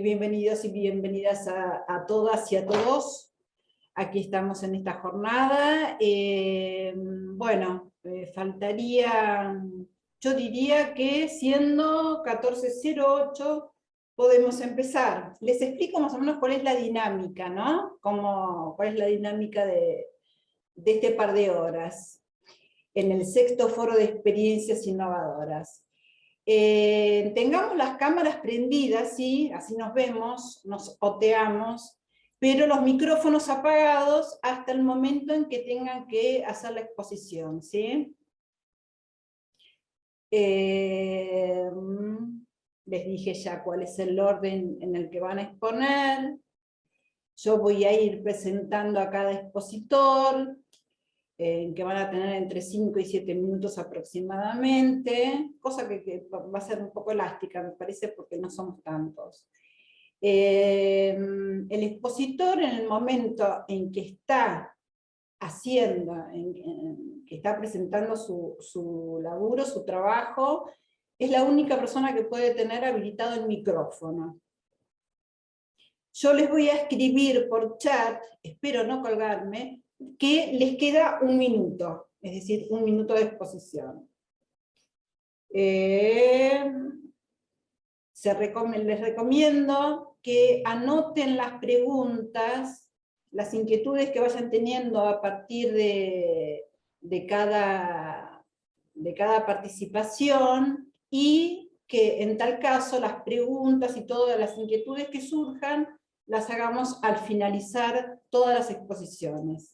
Bienvenidos y bienvenidas a todas y a todos. Aquí estamos en esta jornada. Faltaría, yo diría que siendo 14:08 podemos empezar. Les explico más o menos cuál es la dinámica, ¿no? Cuál es la dinámica de este par de horas en el sexto foro de experiencias innovadoras. Tengamos las cámaras prendidas, ¿sí? Así nos vemos, nos oteamos, pero los micrófonos apagados hasta el momento en que tengan que hacer la exposición, ¿sí? Les dije ya cuál es el orden en el que van a exponer. Yo voy a ir presentando a cada expositor, que van a tener entre 5 y 7 minutos aproximadamente, cosa que va a ser un poco elástica, me parece, porque no somos tantos. El expositor, en el momento en que está haciendo, que está presentando su laburo, su trabajo, es la única persona que puede tener habilitado el micrófono. Yo les voy a escribir por chat, espero no colgarme, que les queda 1 minuto, es decir, 1 minuto de exposición. Les recomiendo que anoten las preguntas, las inquietudes que vayan teniendo a partir de cada participación, y que en tal caso las preguntas y todas las inquietudes que surjan las hagamos al finalizar todas las exposiciones.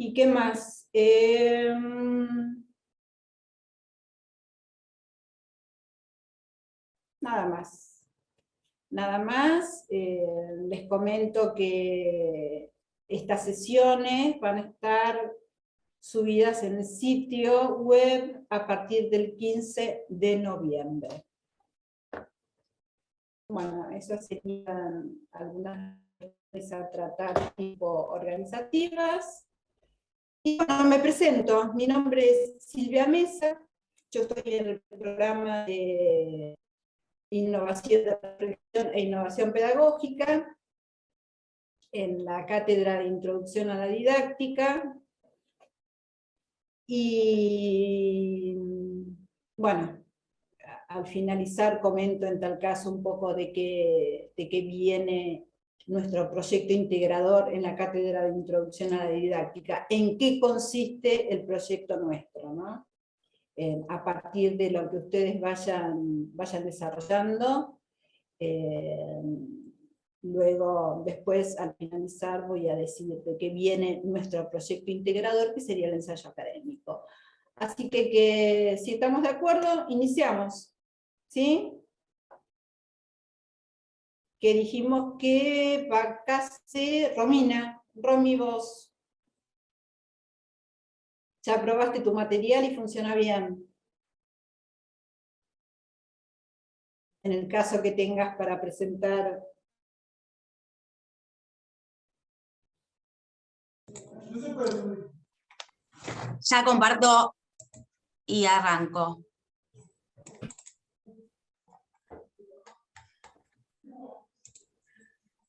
¿Y qué más? Nada más. Nada más. Les comento que estas sesiones van a estar subidas en el sitio web a partir del 15 de noviembre. Bueno, esas serían algunas cosas a tratar tipo organizativas. Y bueno, me presento. Mi nombre es Silvia Mesa. Yo estoy en el programa de Innovación e Innovación Pedagógica, en la Cátedra de Introducción a la Didáctica. Y bueno, al finalizar comento en tal caso un poco de qué viene nuestro proyecto integrador en la Cátedra de Introducción a la Didáctica, en qué consiste el proyecto nuestro, ¿no? A partir de lo que ustedes vayan desarrollando. Luego, después, al finalizar, voy a decir de qué viene nuestro proyecto integrador, que sería el ensayo académico. Así que si estamos de acuerdo, iniciamos. ¿Sí? Que dijimos que vacase Romina. Romy, vos ya probaste tu material y funciona bien. En el caso que tengas para presentar. Ya comparto y arranco.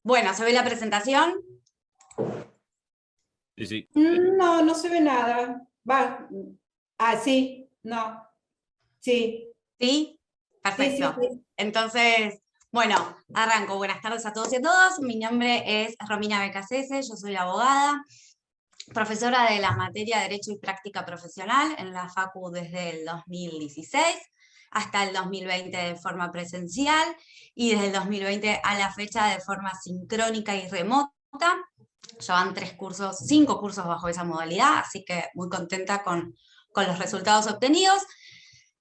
Bueno, ¿se ve la presentación? Sí. No, no se ve nada. Va. Ah, sí, no. Sí. ¿Sí? Perfecto. Sí. Entonces, bueno, arranco. Buenas tardes a todos y a todas. Mi nombre es Romina Becasese, yo soy abogada, profesora de la materia de Derecho y Práctica Profesional en la Facu desde el 2016 hasta el 2020 de forma presencial, y desde el 2020 a la fecha de forma sincrónica y remota. Llevan 5 cursos bajo esa modalidad, así que muy contenta con los resultados obtenidos.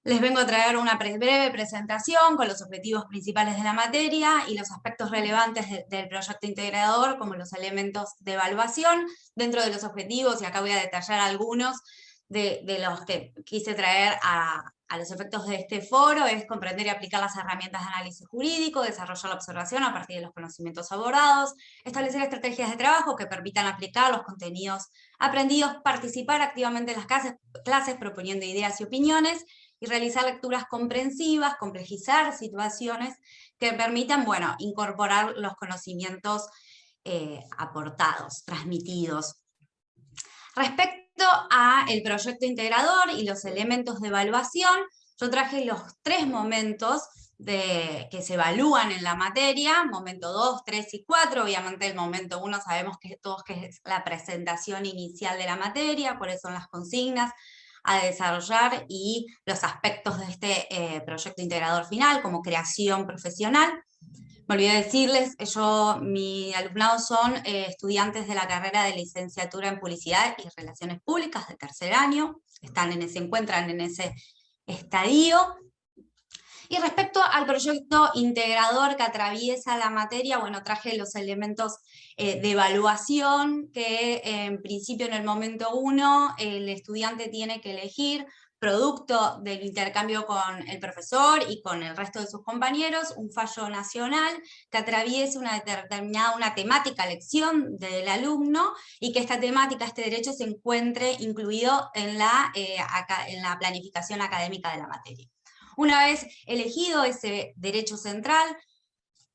Les vengo a traer una breve presentación con los objetivos principales de la materia y los aspectos relevantes del proyecto integrador, como los elementos de evaluación. Dentro de los objetivos, y acá voy a detallar algunos de los que quise traer a los efectos de este foro, es comprender y aplicar las herramientas de análisis jurídico, desarrollar la observación a partir de los conocimientos abordados, establecer estrategias de trabajo que permitan aplicar los contenidos aprendidos, participar activamente en las clases proponiendo ideas y opiniones, y realizar lecturas comprensivas, complejizar situaciones que permitan, bueno, incorporar los conocimientos aportados, transmitidos. Respecto al proyecto integrador y los elementos de evaluación, yo traje los 3 momentos que se evalúan en la materia, momento 2, 3 y 4, obviamente el momento 1 sabemos que todos que es la presentación inicial de la materia, cuáles son las consignas a desarrollar y los aspectos de este proyecto integrador final, como creación profesional. Me olvidé decirles, mi alumnado son estudiantes de la carrera de licenciatura en Publicidad y Relaciones Públicas de 3er año, se encuentran en ese estadio. Y respecto al proyecto integrador que atraviesa la materia, bueno, traje los elementos de evaluación que en principio en el momento 1 el estudiante tiene que elegir, producto del intercambio con el profesor y con el resto de sus compañeros, un fallo nacional que atraviese una temática, lección del alumno, y que esta temática, este derecho, se encuentre incluido en la planificación académica de la materia. Una vez elegido ese derecho central,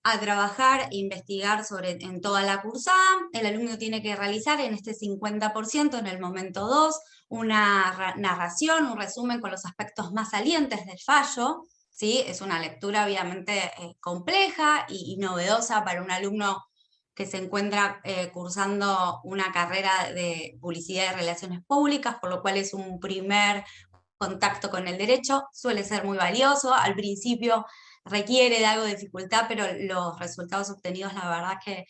a trabajar e investigar en toda la cursada, el alumno tiene que realizar en este 50%, en el momento 2, una narración, un resumen con los aspectos más salientes del fallo, ¿sí? Es una lectura obviamente compleja y novedosa para un alumno que se encuentra cursando una carrera de publicidad y relaciones públicas, por lo cual es un primer contacto con el derecho, suele ser muy valioso. Al principio requiere de algo de dificultad, pero los resultados obtenidos la verdad que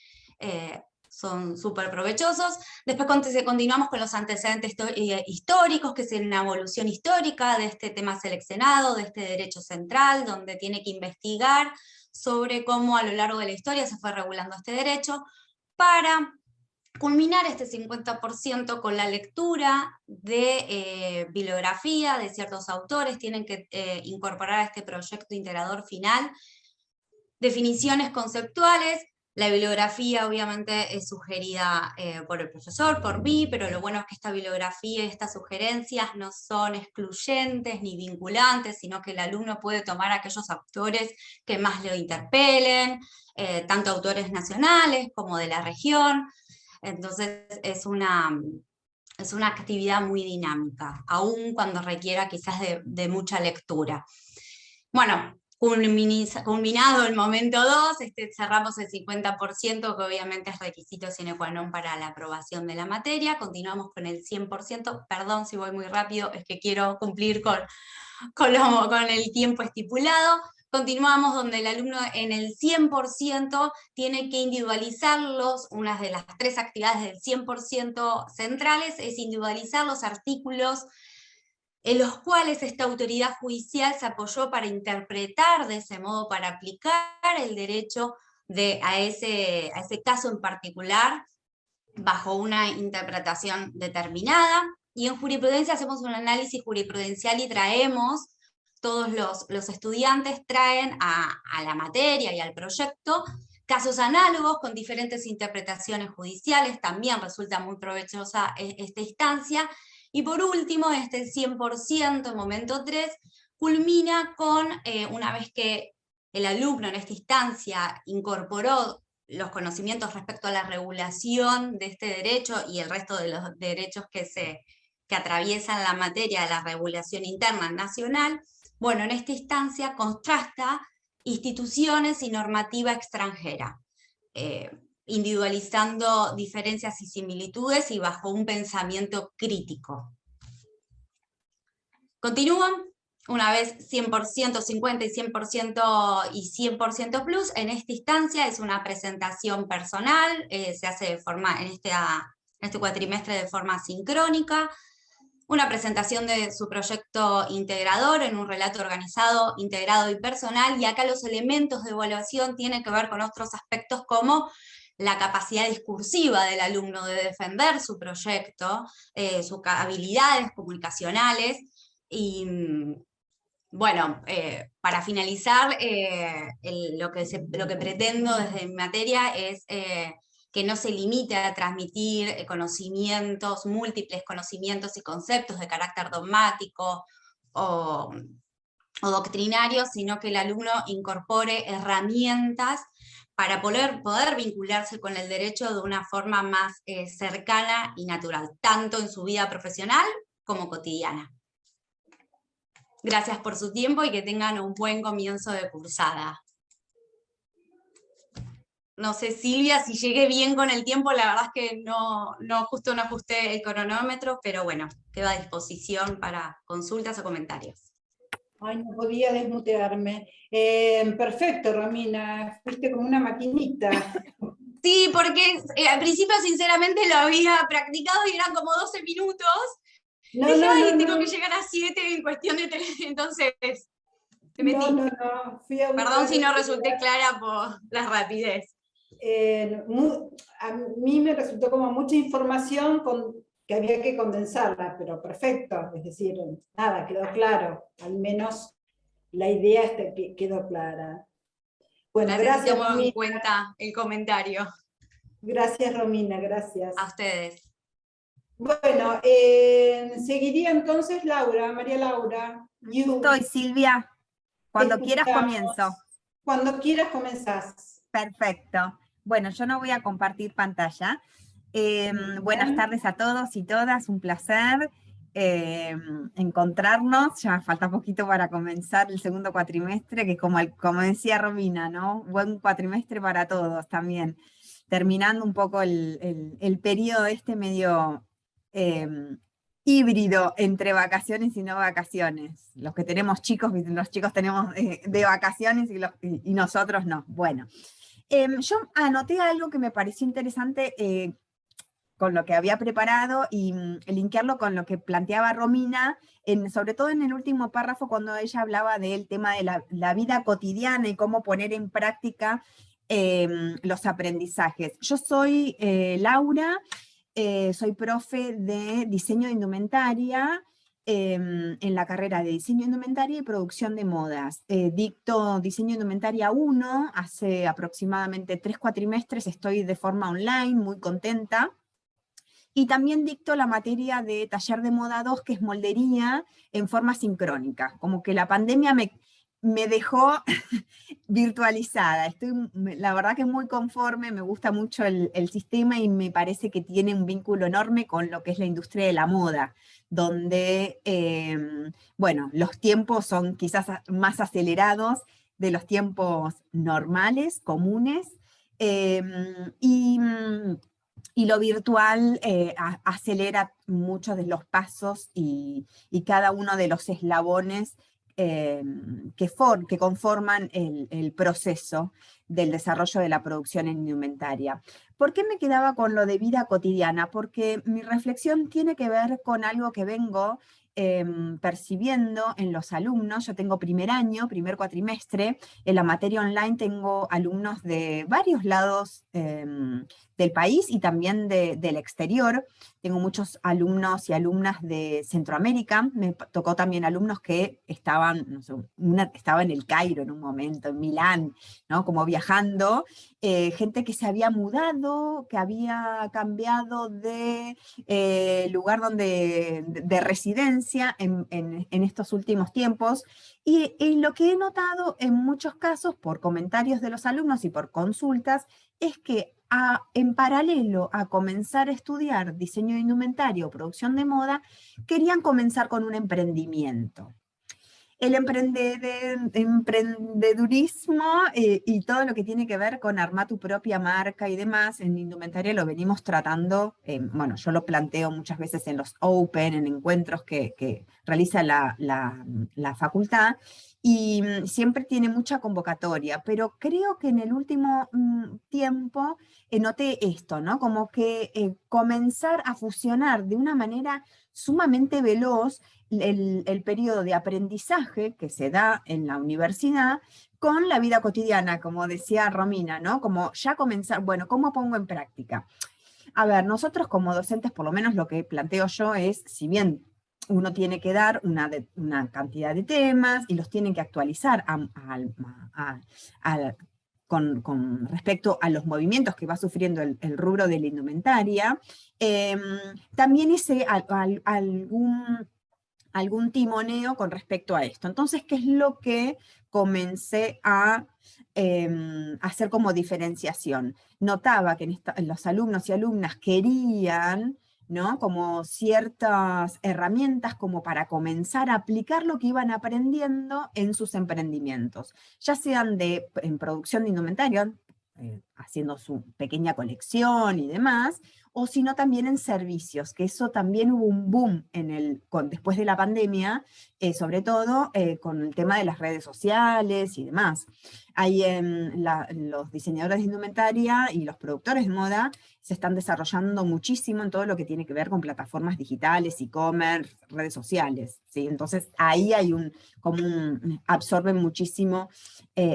son súper provechosos. Después continuamos con los antecedentes históricos, que es una evolución histórica de este tema seleccionado, de este derecho central, donde tiene que investigar sobre cómo a lo largo de la historia se fue regulando este derecho, para culminar este 50% con la lectura de bibliografía de ciertos autores. Tienen que incorporar a este proyecto integrador final definiciones conceptuales. La bibliografía obviamente es sugerida por el profesor, por mí, pero lo bueno es que esta bibliografía y estas sugerencias no son excluyentes ni vinculantes, sino que el alumno puede tomar aquellos autores que más lo interpelen, tanto autores nacionales como de la región. Entonces es una actividad muy dinámica, aun cuando requiera quizás de mucha lectura. Bueno, culminado el momento 2, cerramos el 50%, que obviamente es requisito sine qua non para la aprobación de la materia. Continuamos con el 100%, perdón si voy muy rápido, es que quiero cumplir con el tiempo estipulado. Continuamos donde el alumno en el 100% tiene que individualizarlos. Una de las 3 actividades del 100% centrales es individualizar los artículos en los cuales esta autoridad judicial se apoyó para interpretar de ese modo, para aplicar el derecho a ese caso en particular, bajo una interpretación determinada. Y en jurisprudencia hacemos un análisis jurisprudencial y traemos, todos los estudiantes traen a la materia y al proyecto casos análogos con diferentes interpretaciones judiciales. También resulta muy provechosa esta instancia. Y por último, el 100%, en momento 3, culmina con, una vez que el alumno en esta instancia incorporó los conocimientos respecto a la regulación de este derecho y el resto de los derechos que atraviesan la materia de la regulación interna nacional, bueno, en esta instancia contrasta instituciones y normativa extranjera, individualizando diferencias y similitudes y bajo un pensamiento crítico. Continúan, una vez 100%, 50 y 100% y 100% plus, en esta instancia es una presentación personal, se hace en este cuatrimestre de forma sincrónica, una presentación de su proyecto integrador en un relato organizado, integrado y personal, y acá los elementos de evaluación tienen que ver con otros aspectos como la capacidad discursiva del alumno de defender su proyecto, sus habilidades comunicacionales, y bueno, para finalizar, lo que pretendo desde mi materia es que no se limite a transmitir múltiples conocimientos y conceptos de carácter dogmático o o doctrinario, sino que el alumno incorpore herramientas para poder vincularse con el derecho de una forma más cercana y natural, tanto en su vida profesional como cotidiana. Gracias por su tiempo y que tengan un buen comienzo de cursada. No sé, Silvia, si llegué bien con el tiempo, la verdad es que justo no ajusté el cronómetro, pero bueno, quedo a disposición para consultas o comentarios. Ay, no podía desmutearme. Perfecto, Romina, fuiste como una maquinita. Sí, porque al principio sinceramente lo había practicado y eran como 12 minutos. No, Dije, no, no, ay, tengo no. que llegar a 7 en cuestión de 3, entonces me No, metí. no, no. Fui a Perdón buscar. si no resulté clara por la rapidez. A mí me resultó como mucha información que había que condensarla, pero perfecto. Es decir, nada, quedó claro. Al menos la idea quedó clara. Bueno, Gracias y gracias, tomo en Romina. cuenta el comentario. Gracias, Romina, A gracias. ustedes. Bueno, seguiría entonces Laura, María Laura. Estoy, Silvia. Te Cuando quieras comienzo. escuchamos. Cuando quieras comenzás. Perfecto. Bueno, yo no voy a compartir pantalla. Buenas Bien. tardes a todos y todas, un placer encontrarnos. Ya falta poquito para comenzar el segundo cuatrimestre, que como decía Romina, ¿no? Buen cuatrimestre para todos también. Terminando un poco el periodo este medio híbrido entre vacaciones y no vacaciones. Los que tenemos chicos, los chicos tenemos de vacaciones y nosotros no. Bueno, yo anoté algo que me pareció interesante con lo que había preparado y linkearlo con lo que planteaba Romina, sobre todo en el último párrafo cuando ella hablaba del tema de la vida cotidiana y cómo poner en práctica los aprendizajes. Yo soy Laura, soy profe de diseño de indumentaria en la carrera de diseño de indumentaria y producción de modas. Dicto diseño de indumentaria 1, hace aproximadamente 3 cuatrimestres, estoy de forma online, muy contenta. Y también dicto la materia de taller de moda 2, que es moldería en forma sincrónica. Como que la pandemia me dejó virtualizada. La verdad que muy conforme, me gusta mucho el sistema y me parece que tiene un vínculo enorme con lo que es la industria de la moda, donde, bueno, los tiempos son quizás más acelerados de los tiempos normales, comunes, y lo virtual acelera muchos de los pasos y cada uno de los eslabones que conforman el proceso del desarrollo de la producción en indumentaria. ¿Por qué me quedaba con lo de vida cotidiana? Porque mi reflexión tiene que ver con algo que vengo percibiendo en los alumnos. Yo tengo primer año, primer cuatrimestre, en la materia online tengo alumnos de varios lados del país y también del exterior. Tengo muchos alumnos y alumnas de Centroamérica. Me tocó también alumnos que estaban, no sé, estaba en el Cairo en un momento, en Milán, ¿no? Como viajando. Gente que se había mudado, que había cambiado de lugar de residencia en estos últimos tiempos. Y lo que he notado en muchos casos, por comentarios de los alumnos y por consultas, es que en paralelo a comenzar a estudiar diseño de indumentario o producción de moda, querían comenzar con un emprendimiento. El emprendedurismo y todo lo que tiene que ver con armar tu propia marca y demás, en indumentaria lo venimos tratando, bueno, yo lo planteo muchas veces en los Open, en encuentros que realiza la facultad, y siempre tiene mucha convocatoria, pero creo que en el último tiempo noté esto, ¿no? Como que comenzar a fusionar de una manera sumamente veloz el periodo de aprendizaje que se da en la universidad con la vida cotidiana, como decía Romina, ¿no? Como ya comenzar, bueno, ¿cómo pongo en práctica? A ver, nosotros como docentes, por lo menos lo que planteo yo es, si bien uno tiene que dar una cantidad de temas y los tiene que actualizar con respecto a los movimientos que va sufriendo el rubro de la indumentaria, también hice algún timoneo con respecto a esto. Entonces, ¿qué es lo que comencé a hacer como diferenciación? Notaba que los alumnos y alumnas querían, ¿no?, como ciertas herramientas como para comenzar a aplicar lo que iban aprendiendo en sus emprendimientos, ya sean en producción de indumentaria, haciendo su pequeña colección y demás, o sino también en servicios, que eso también hubo un boom después de la pandemia, sobre todo con el tema de las redes sociales y demás. Ahí los diseñadores de indumentaria y los productores de moda se están desarrollando muchísimo en todo lo que tiene que ver con plataformas digitales, e-commerce, redes sociales, ¿sí? Entonces ahí hay absorben muchísimo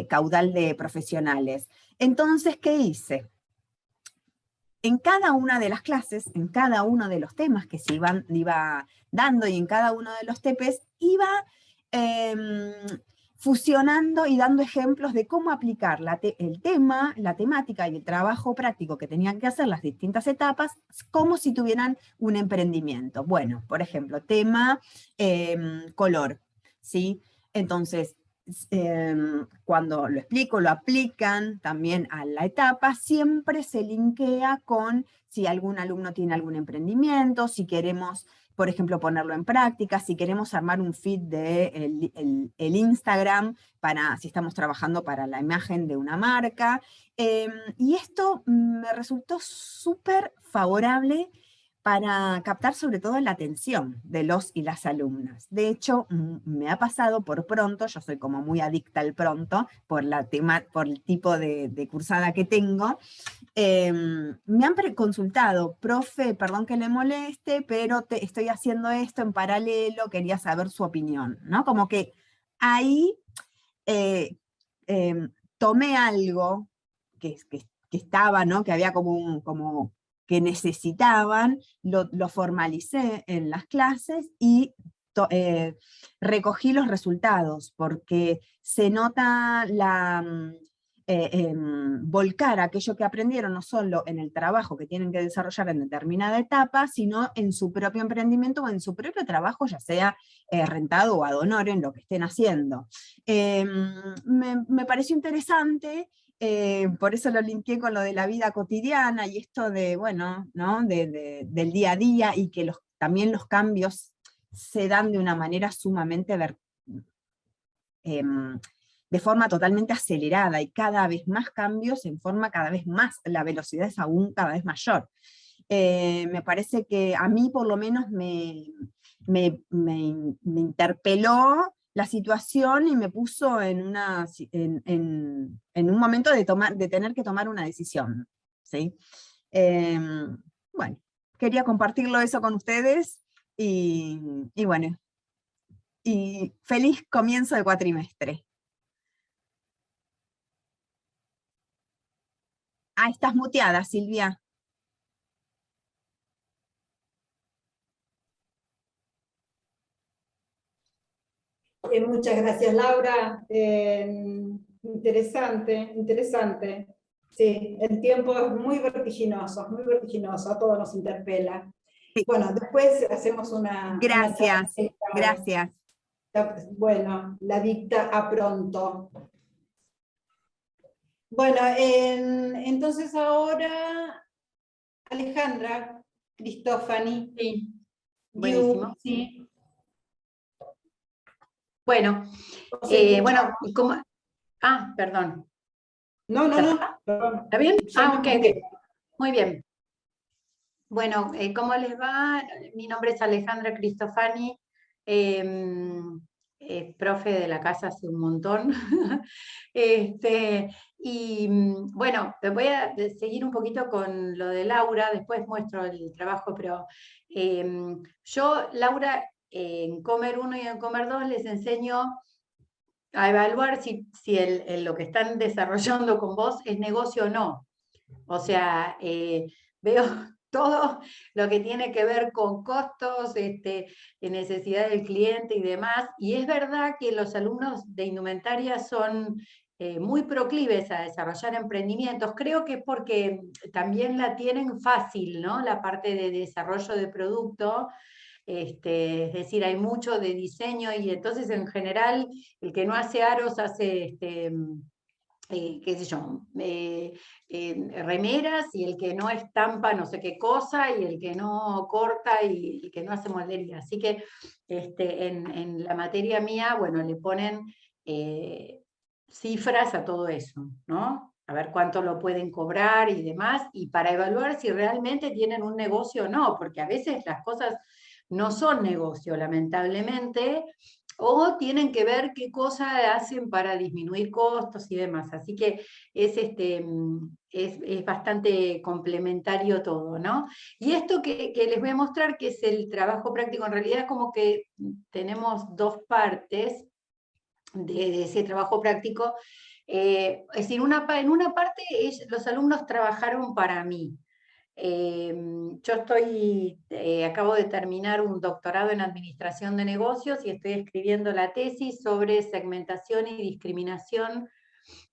caudal de profesionales. Entonces, ¿qué hice? En cada una de las clases, en cada uno de los temas que se iba dando y en cada uno de los TEPES, iba fusionando y dando ejemplos de cómo aplicar el tema, la temática y el trabajo práctico que tenían que hacer las distintas etapas, como si tuvieran un emprendimiento. Bueno, por ejemplo, tema color, ¿sí? Entonces, cuando lo explico, lo aplican también a la etapa, siempre se linkea con si algún alumno tiene algún emprendimiento, si queremos, por ejemplo, ponerlo en práctica, si queremos armar un feed de el Instagram, si estamos trabajando para la imagen de una marca. Y esto me resultó súper favorable para captar sobre todo la atención de los y las alumnas. De hecho, me ha pasado por pronto, yo soy como muy adicta al pronto, por el tipo de cursada que tengo, me han consultado, profe, perdón que le moleste, pero estoy haciendo esto en paralelo, quería saber su opinión, ¿no? Como que ahí tomé algo que estaba, ¿no? Que había como que necesitaban, lo formalicé en las clases y recogí los resultados, porque se nota volcar aquello que aprendieron no solo en el trabajo que tienen que desarrollar en determinada etapa, sino en su propio emprendimiento o en su propio trabajo, ya sea rentado o ad honorem, en lo que estén haciendo. Me pareció interesante. Por eso lo linké con lo de la vida cotidiana y esto de, bueno, ¿no? del día a día, y que también los cambios se dan de una manera sumamente de forma totalmente acelerada, y cada vez más cambios en forma cada vez más, la velocidad es aún cada vez mayor. Me parece que a mí por lo menos me interpeló la situación y me puso en un momento de tener que tomar una decisión, ¿sí? Bueno, quería compartirlo eso con ustedes, y bueno, y feliz comienzo de cuatrimestre. Ah, estás muteada, Silvia. Muchas gracias, Laura. Interesante, interesante. Sí, el tiempo es muy vertiginoso, a todos nos interpela. Sí. Bueno, después hacemos Gracias, gracias. Bueno, la dicta a pronto. Bueno, entonces ahora Alejandra Cristofani. Sí, buenísimo. Sí. Bueno, como... Ah, perdón. No. Perdón. ¿Está bien? Ok. Muy bien. Bueno, ¿cómo les va? Mi nombre es Alejandra Cristofani, profe de la casa hace un montón. Y bueno, voy a seguir un poquito con lo de Laura, después muestro el trabajo, pero yo, Laura, en Comer 1 y en Comer 2 les enseño a evaluar si lo que están desarrollando con vos es negocio o no. O sea, veo todo lo que tiene que ver con costos, necesidad del cliente y demás, y es verdad que los alumnos de indumentaria son muy proclives a desarrollar emprendimientos. Creo que es porque también la tienen fácil, ¿no? La parte de desarrollo de producto. es decir, hay mucho de diseño y entonces en general el que no hace aros hace, qué sé yo, remeras, y el que no estampa no sé qué cosa, y el que no corta y el que no hace moldería. Así que en la materia mía, bueno, le ponen cifras a todo eso, ¿no? A ver cuánto lo pueden cobrar y demás, y para evaluar si realmente tienen un negocio o no, porque a veces las cosas no son negocio, lamentablemente, o tienen que ver qué cosa hacen para disminuir costos y demás. Así que es bastante complementario todo, ¿no? Y esto que les voy a mostrar, que es el trabajo práctico, en realidad como que tenemos dos partes de ese trabajo práctico. Es decir, en una parte los alumnos trabajaron para mí. Yo acabo de terminar un doctorado en Administración de Negocios y estoy escribiendo la tesis sobre segmentación y discriminación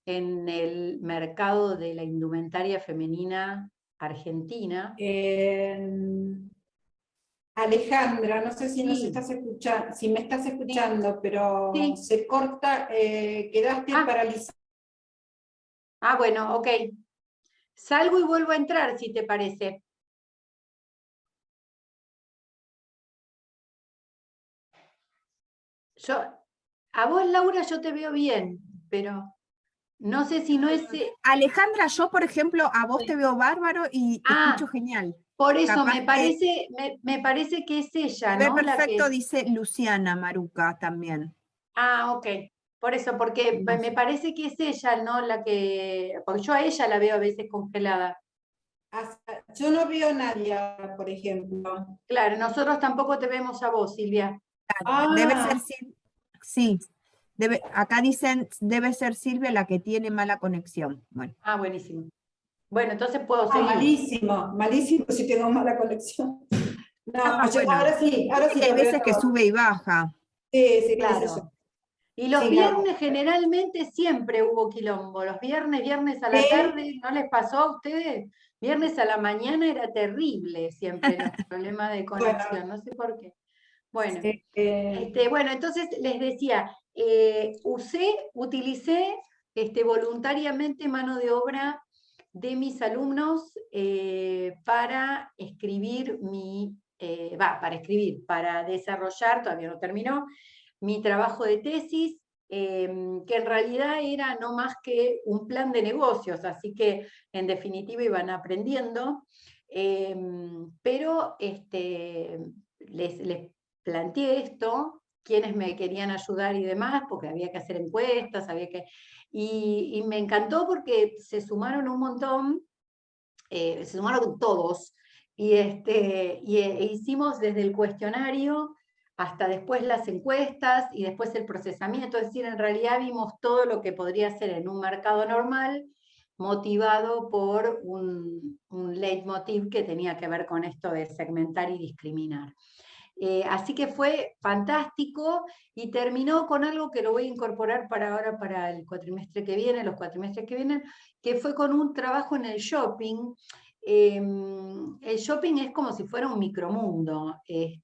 en el mercado de la indumentaria femenina argentina. Alejandra, no sé si nos Sí. estás escuchando, si me estás escuchando, pero Sí. se corta, quedaste paralizada. Bueno, ok. Salgo y vuelvo a entrar, si te parece. A vos, Laura, yo te veo bien, pero no sé si no es... Alejandra, yo por ejemplo, a vos te veo bárbaro y te escucho genial. Por eso Capaz me parece que es ella, ve ¿no? perfecto, dice Luciana Maruca también. Ok. Por eso, porque No me sé. parece que es ella, ¿no? Porque yo a ella la veo a veces congelada. Yo no veo a nadie, por ejemplo. Claro, nosotros tampoco te vemos a vos, Silvia. Debe ser sí. Acá dicen, debe ser Silvia la que tiene mala conexión. Bueno. Buenísimo. Bueno, entonces puedo seguir. Malísimo, malísimo si tengo mala conexión. No, Bueno. ahora sí Hay lo veces veo que todo. sube y baja. Sí, Claro. qué sé yo. Y los Sí, viernes generalmente siempre hubo quilombo. Los viernes a la tarde, ¿no les pasó a ustedes? Viernes a la mañana era terrible siempre los problemas de conexión, no sé por qué. Bueno, bueno, entonces les decía, utilicé voluntariamente mano de obra de mis alumnos para escribir para desarrollar, todavía no terminó, mi trabajo de tesis, que en realidad era no más que un plan de negocios, así que en definitiva iban aprendiendo, pero les planteé esto, quienes me querían ayudar y demás, porque había que hacer encuestas, y me encantó porque se sumaron un montón, se sumaron todos, hicimos desde el cuestionario hasta después las encuestas y después el procesamiento, es decir, en realidad vimos todo lo que podría ser en un mercado normal, motivado por un leitmotiv que tenía que ver con esto de segmentar y discriminar. Así que fue fantástico y terminó con algo que lo voy a incorporar ahora para el cuatrimestre que viene, los cuatrimestres que vienen, que fue con un trabajo en el shopping. El shopping es como si fuera un micromundo, y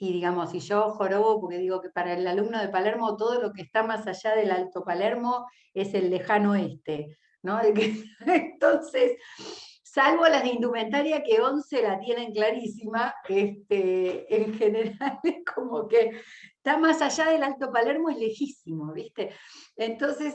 digamos, y yo jorobo porque digo que para el alumno de Palermo todo lo que está más allá del Alto Palermo es el lejano oeste, ¿no? Entonces, salvo las de indumentaria que 11 la tienen clarísima, en general es como que está más allá del Alto Palermo, es lejísimo, ¿viste? Entonces,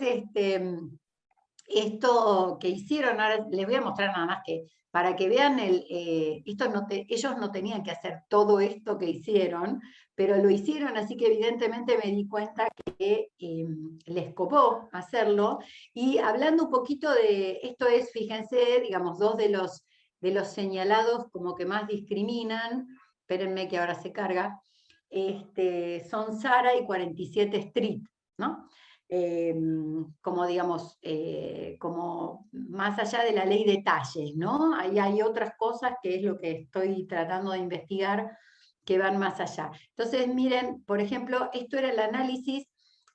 esto que hicieron, ahora les voy a mostrar nada más que para que vean, ellos no tenían que hacer todo esto que hicieron, pero lo hicieron, así que evidentemente me di cuenta que les copó hacerlo. Y hablando un poquito de, esto es, fíjense, digamos, dos de los señalados como que más discriminan, espérenme que ahora se carga, son Zara y 47 Street, ¿no? Como digamos, como más allá de la ley de talles, ¿no? Ahí hay otras cosas que es lo que estoy tratando de investigar que van más allá. Entonces, miren, por ejemplo, esto era el análisis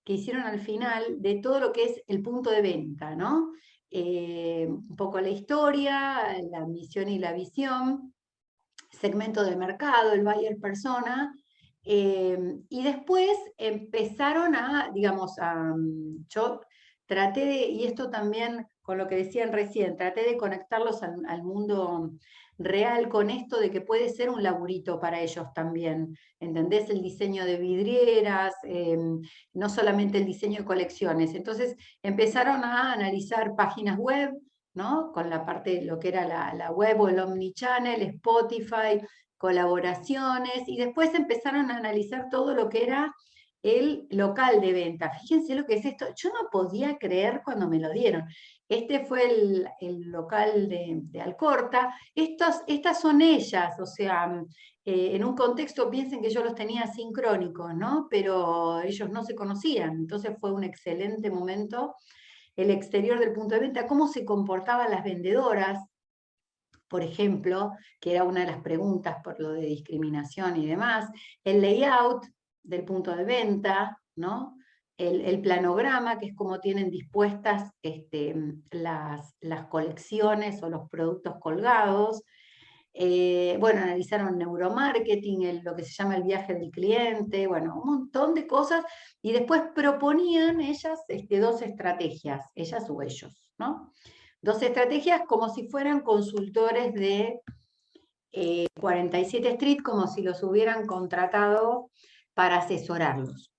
que hicieron al final de todo lo que es el punto de venta, ¿no? Un poco la historia, la misión y la visión. segmento de mercado, el buyer persona, y después empezaron a, digamos, yo traté de, y esto también con lo que decían recién, traté de conectarlos al mundo real con esto de que puede ser un laburito para ellos también, ¿entendés? El diseño de vidrieras, no solamente el diseño de colecciones. Entonces empezaron a analizar páginas web, ¿no? Con la parte de lo que era la web o el omnichannel, Spotify, colaboraciones, y después empezaron a analizar todo lo que era el local de venta. Fíjense lo que es esto. Yo no podía creer cuando me lo dieron. Este fue el local de Alcorta. Estas son ellas, o sea, en un contexto piensen que yo los tenía sincrónicos, ¿no? Pero ellos no se conocían. Entonces fue un excelente momento. El exterior del punto de venta, cómo se comportaban las vendedoras, por ejemplo, que era una de las preguntas por lo de discriminación y demás, el layout del punto de venta, ¿no? El planograma, que es como tienen dispuestas las colecciones o los productos colgados. Bueno, analizaron neuromarketing, lo que se llama el viaje del cliente, bueno, un montón de cosas, y después proponían ellas dos estrategias, ellas o ellos, ¿no? Dos estrategias como si fueran consultores de 47 Street, como si los hubieran contratado para asesorarlos.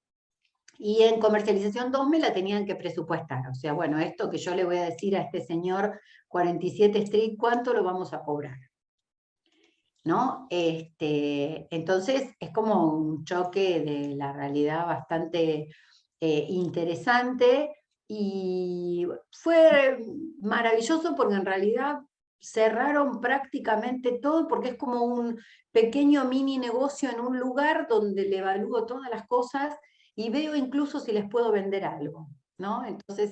Y en comercialización 2 me la tenían que presupuestar, o sea, bueno, esto que yo le voy a decir a este señor 47 Street, ¿cuánto lo vamos a cobrar? ¿No? Entonces es como un choque de la realidad bastante interesante, y fue maravilloso porque en realidad cerraron prácticamente todo, porque es como un pequeño mini negocio en un lugar donde le evalúo todas las cosas y veo incluso si les puedo vender algo, ¿no? Entonces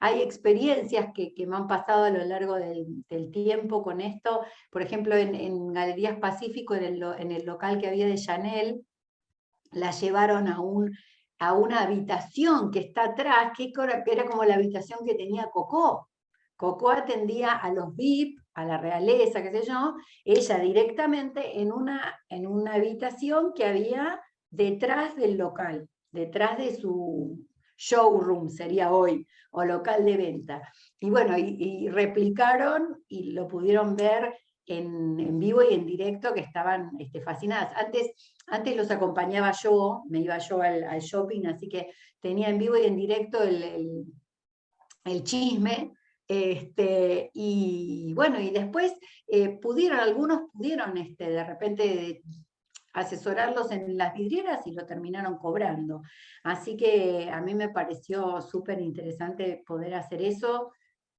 hay experiencias que me han pasado a lo largo del tiempo con esto. Por ejemplo, en Galerías Pacífico, en el local que había de Chanel, la llevaron a una habitación que está atrás, que era como la habitación que tenía Coco. Coco atendía a los VIP, a la realeza, qué sé yo, ella directamente en una habitación que había detrás del local, detrás de su showroom sería hoy, o local de venta. Y bueno, y replicaron y lo pudieron ver en vivo y en directo, que estaban fascinadas. Antes los acompañaba yo, me iba yo al shopping, así que tenía en vivo y en directo el chisme, y bueno, y después algunos pudieron de repente asesorarlos en las vidrieras y lo terminaron cobrando. Así que a mí me pareció súper interesante poder hacer eso.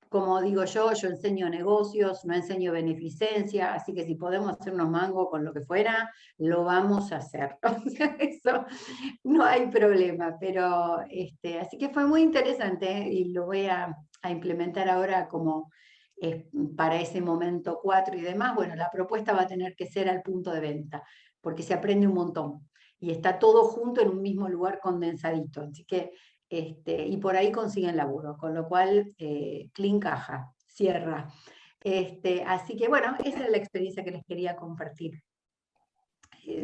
Como digo yo enseño negocios, no enseño beneficencia, así que si podemos hacer unos mangos con lo que fuera, lo vamos a hacer. O sea, eso no hay problema, pero así que fue muy interesante, y lo voy a implementar ahora como para ese momento 4 y demás. Bueno, la propuesta va a tener que ser al punto de venta, porque se aprende un montón, y está todo junto en un mismo lugar condensadito, así que y por ahí consiguen laburo, con lo cual clean caja, cierra. Así que bueno, esa es la experiencia que les quería compartir.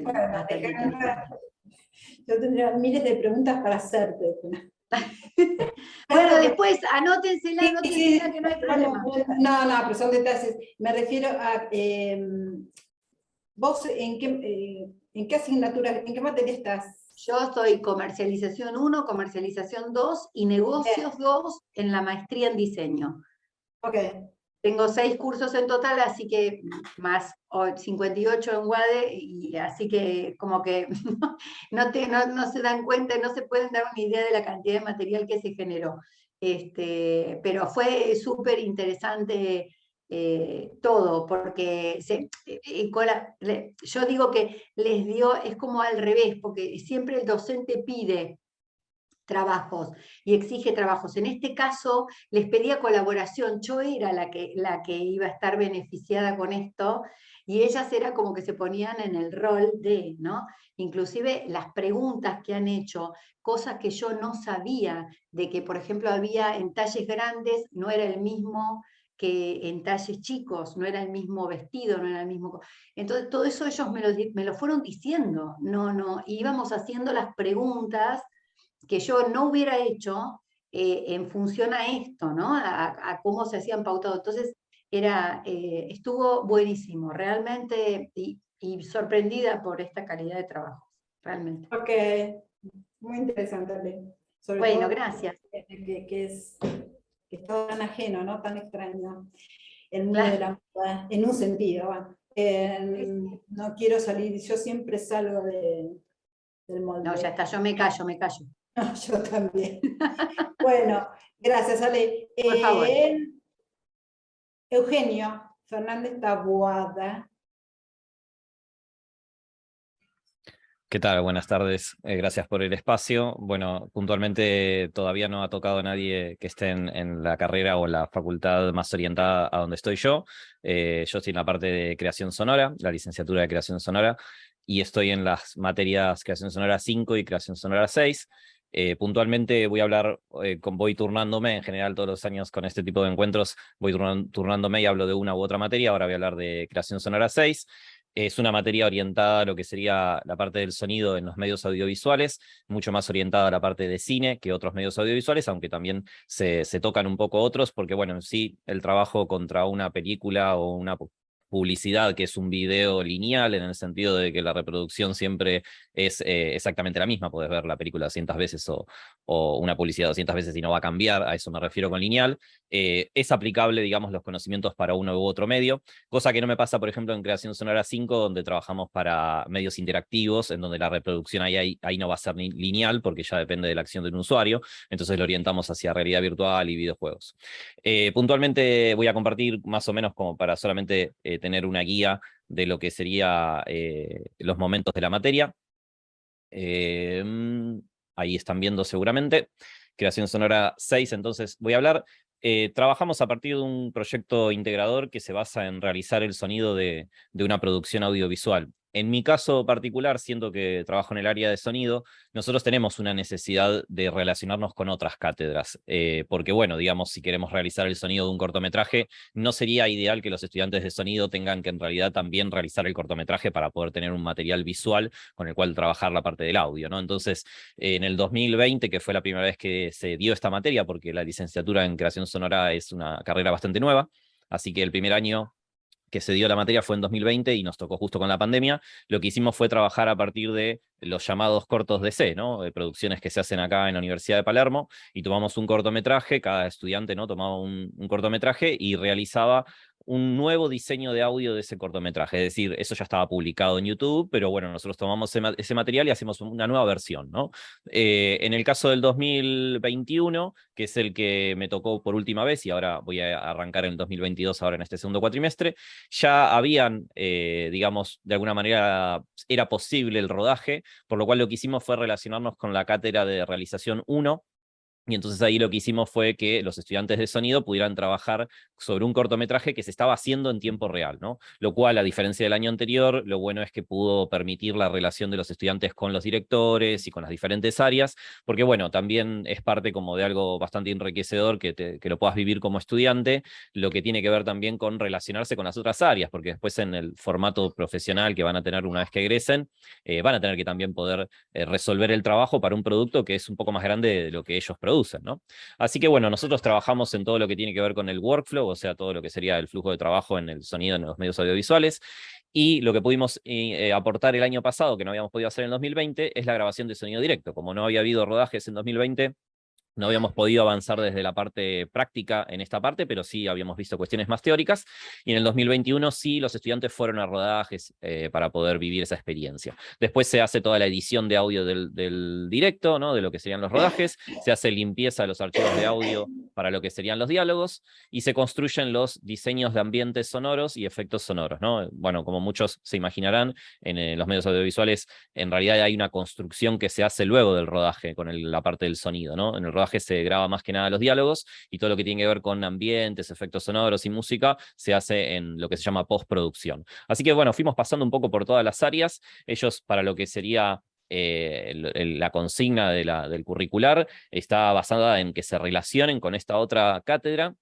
Bastante interesante. Yo tendría miles de preguntas para hacerte. Bueno, después anótensela, que no hay problema. No, pero son detalles. Me refiero a vos en qué asignatura, en qué materia estás. Yo soy comercialización 1, comercialización 2 y negocios 2 en la maestría en diseño. Ok. Tengo 6 cursos en total, así que más 58 en UADE, y así que como que no se dan cuenta, no se pueden dar una idea de la cantidad de material que se generó. Pero fue súper interesante todo, porque yo digo que les dio, es como al revés, porque siempre el docente pide trabajos y exige trabajos. En este caso les pedía colaboración, yo era la que iba a estar beneficiada con esto, y ellas era como que se ponían en el rol de, ¿no? Inclusive las preguntas que han hecho, cosas que yo no sabía, de que por ejemplo había en talles grandes, no era el mismo que en talles chicos, no era el mismo vestido, no era el mismo... Entonces todo eso ellos me lo fueron diciendo, íbamos haciendo las preguntas que yo no hubiera hecho en función a esto, ¿no? A cómo se hacían pautados. Entonces estuvo buenísimo, realmente, y sorprendida por esta calidad de trabajo, realmente. Ok, muy interesante, Ale. Sobre Bueno, todo gracias. que es todo tan ajeno, ¿no? Tan extraño. El mundo de la moda, en un sentido. Bueno. No quiero salir, yo siempre salgo del molde. No, ya está, yo me callo, me callo. No, yo también. Bueno, gracias, Ale. Por favor. Eugenio Fernández Taboada. ¿Qué tal? Buenas tardes. Gracias por el espacio. Bueno, puntualmente todavía no ha tocado a nadie que esté en la carrera o en la facultad más orientada a donde estoy yo. Yo estoy en la parte de creación sonora, la licenciatura de creación sonora, y estoy en las materias creación sonora 5 y creación sonora 6. Puntualmente voy a hablar, voy turnándome, en general todos los años con este tipo de encuentros voy turnándome y hablo de una u otra materia. Ahora voy a hablar de creación sonora 6. Es una materia orientada a lo que sería la parte del sonido en los medios audiovisuales, mucho más orientada a la parte de cine que otros medios audiovisuales, aunque también se tocan un poco otros, porque bueno, en sí el trabajo contra una película o una publicidad que es un video lineal, en el sentido de que la reproducción siempre es exactamente la misma. Podés ver la película 200 veces o una publicidad 200 veces y no va a cambiar, a eso me refiero con lineal. Es aplicable, digamos, los conocimientos para uno u otro medio, cosa que no me pasa, por ejemplo, en Creación Sonora 5, donde trabajamos para medios interactivos, en donde la reproducción ahí no va a ser lineal, porque ya depende de la acción de un usuario, entonces lo orientamos hacia realidad virtual y videojuegos. Puntualmente voy a compartir más o menos como para solamente tener una guía de lo que sería los momentos de la materia. Ahí están viendo seguramente. Creación Sonora 6, entonces voy a hablar. Trabajamos a partir de un proyecto integrador que se basa en realizar el sonido de una producción audiovisual. En mi caso particular, siendo que trabajo en el área de sonido, nosotros tenemos una necesidad de relacionarnos con otras cátedras, porque bueno, digamos, si queremos realizar el sonido de un cortometraje, no sería ideal que los estudiantes de sonido tengan que en realidad también realizar el cortometraje para poder tener un material visual con el cual trabajar la parte del audio, ¿no? Entonces, en el 2020, que fue la primera vez que se dio esta materia, porque la licenciatura en creación sonora es una carrera bastante nueva, así que el primer año que se dio la materia fue en 2020 y nos tocó justo con la pandemia. Lo que hicimos fue trabajar a partir de los llamados cortos DC, ¿no? De producciones que se hacen acá en la Universidad de Palermo, y tomamos un cortometraje, cada estudiante, ¿no?, tomaba un cortometraje y realizaba un nuevo diseño de audio de ese cortometraje. Es decir, eso ya estaba publicado en YouTube, pero bueno, nosotros tomamos ese material y hacemos una nueva versión, ¿no? En el caso del 2021, que es el que me tocó por última vez, y ahora voy a arrancar en el 2022, ahora en este segundo cuatrimestre, ya habían, digamos, de alguna manera era posible el rodaje, por lo cual lo que hicimos fue relacionarnos con la cátedra de realización 1, y entonces ahí lo que hicimos fue que los estudiantes de sonido pudieran trabajar sobre un cortometraje que se estaba haciendo en tiempo real, ¿no? Lo cual, a diferencia del año anterior, lo bueno es que pudo permitir la relación de los estudiantes con los directores y con las diferentes áreas, porque bueno, también es parte como de algo bastante enriquecedor que lo puedas vivir como estudiante, lo que tiene que ver también con relacionarse con las otras áreas, porque después en el formato profesional que van a tener una vez que egresen, van a tener que también poder resolver el trabajo para un producto que es un poco más grande de lo que ellos producen, ¿no? Así que bueno, nosotros trabajamos en todo lo que tiene que ver con el workflow, o sea, todo lo que sería el flujo de trabajo en el sonido en los medios audiovisuales, y lo que pudimos aportar el año pasado, que no habíamos podido hacer en el 2020, es la grabación de sonido directo. Como no había habido rodajes en 2020, no habíamos podido avanzar desde la parte práctica en esta parte, pero sí habíamos visto cuestiones más teóricas, y en el 2021 sí los estudiantes fueron a rodajes para poder vivir esa experiencia. Después se hace toda la edición de audio del directo, ¿no?, de lo que serían los rodajes, se hace limpieza de los archivos de audio para lo que serían los diálogos, y se construyen los diseños de ambientes sonoros y efectos sonoros, ¿no? Bueno, como muchos se imaginarán, en los medios audiovisuales en realidad hay una construcción que se hace luego del rodaje con la parte del sonido, ¿no? En el rodaje se graba más que nada los diálogos, y todo lo que tiene que ver con ambientes, efectos sonoros y música se hace en lo que se llama postproducción. Así que bueno, fuimos pasando un poco por todas las áreas. Ellos, para lo que sería la consigna del curricular, está basada en que se relacionen con esta otra cátedra,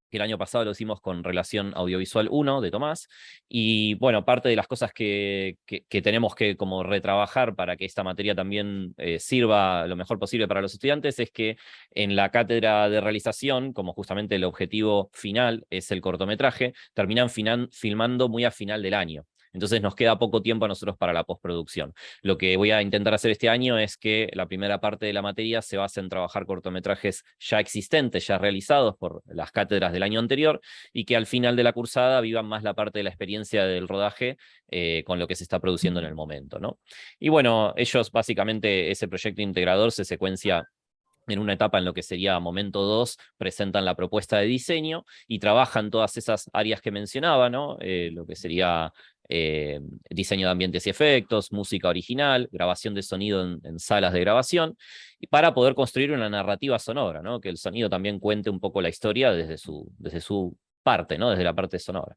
que el año pasado lo hicimos con Relación Audiovisual 1 de Tomás, y bueno, parte de las cosas que tenemos que como retrabajar para que esta materia también sirva lo mejor posible para los estudiantes es que en la cátedra de realización, como justamente el objetivo final es el cortometraje, terminan filmando muy a final del año. Entonces nos queda poco tiempo a nosotros para la postproducción. Lo que voy a intentar hacer este año es que la primera parte de la materia se base en trabajar cortometrajes ya existentes, ya realizados por las cátedras del año anterior, y que al final de la cursada vivan más la parte de la experiencia del rodaje con lo que se está produciendo en el momento, ¿no? Y bueno, ellos básicamente, ese proyecto integrador se secuencia en una etapa en lo que sería momento 2, presentan la propuesta de diseño y trabajan todas esas áreas que mencionaba, ¿no? Lo que sería diseño de ambientes y efectos, música original, grabación de sonido en salas de grabación, y para poder construir una narrativa sonora, ¿no? Que el sonido también cuente un poco la historia desde su parte, ¿no? Desde la parte sonora.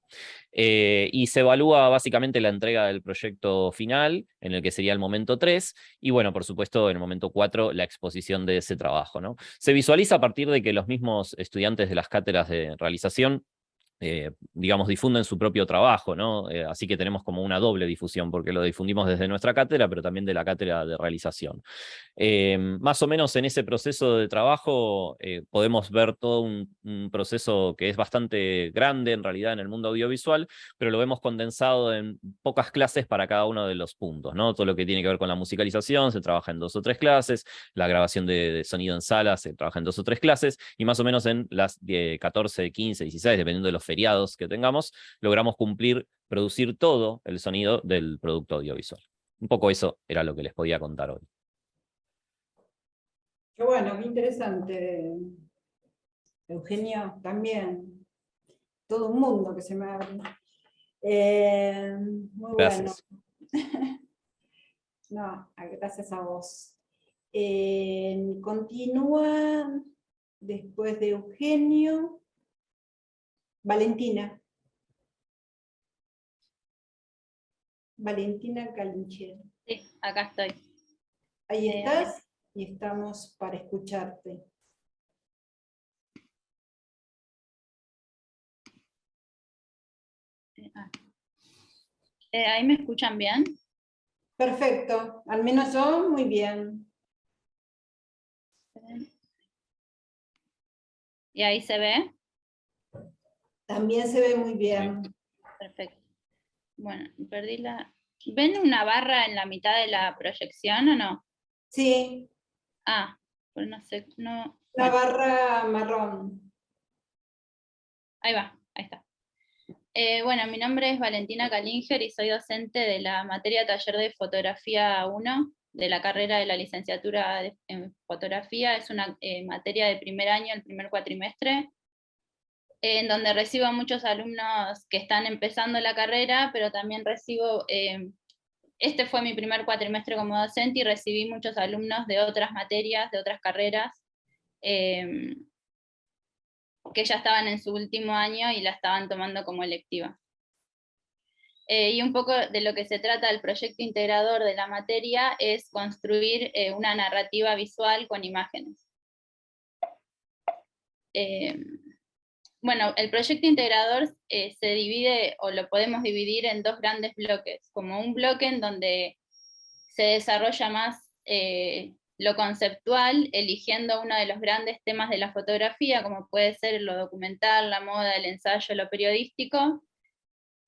Y se evalúa básicamente la entrega del proyecto final, en el que sería el momento 3, y bueno, por supuesto, en el momento 4, la exposición de ese trabajo, ¿no? Se visualiza a partir de que los mismos estudiantes de las cátedras de realización digamos, difunden su propio trabajo, ¿no? Así que tenemos como una doble difusión, porque lo difundimos desde nuestra cátedra, pero también de la cátedra de realización. Más o menos en ese proceso de trabajo podemos ver todo un proceso que es bastante grande en realidad en el mundo audiovisual, pero lo vemos condensado en pocas clases para cada uno de los puntos, ¿no? Todo lo que tiene que ver con la musicalización se trabaja en 2 o 3 clases, la grabación de sonido en salas se trabaja en 2 o 3 clases, y más o menos en las 14, 15, 16, dependiendo de los feriados que tengamos, logramos producir todo el sonido del producto audiovisual. Un poco eso era lo que les podía contar hoy. Qué bueno, qué interesante, Eugenio, también. Todo un mundo que se me abre. Muy Gracias. bueno. No, gracias a vos. Continúa después de Eugenio, Valentina. Valentina Calinchero. Sí, acá estoy. Ahí estás y estamos para escucharte. ¿Ahí me escuchan bien? Perfecto, al menos yo muy bien. ¿Y ahí se ve? También se ve muy bien. Sí. Perfecto. Bueno, perdí la... ¿Ven una barra en la mitad de la proyección o no? Sí, Ah, pues no sé, no... la Bueno, barra marrón. ahí va, ahí está. Bueno, mi nombre es Valentina Kalinger y soy docente de la materia taller de fotografía 1 de la carrera de la licenciatura en fotografía. Es una materia de primer año, el primer cuatrimestre, en donde recibo a muchos alumnos que están empezando la carrera, pero también recibo, este fue mi primer cuatrimestre como docente y recibí muchos alumnos de otras materias, de otras carreras, que ya estaban en su último año y la estaban tomando como electiva. Y un poco de lo que se trata el proyecto integrador de la materia es construir una narrativa visual con imágenes. Bueno, el proyecto integrador se divide, o lo podemos dividir en 2 grandes bloques, como un bloque en donde se desarrolla más lo conceptual, eligiendo uno de los grandes temas de la fotografía, como puede ser lo documental, la moda, el ensayo, lo periodístico,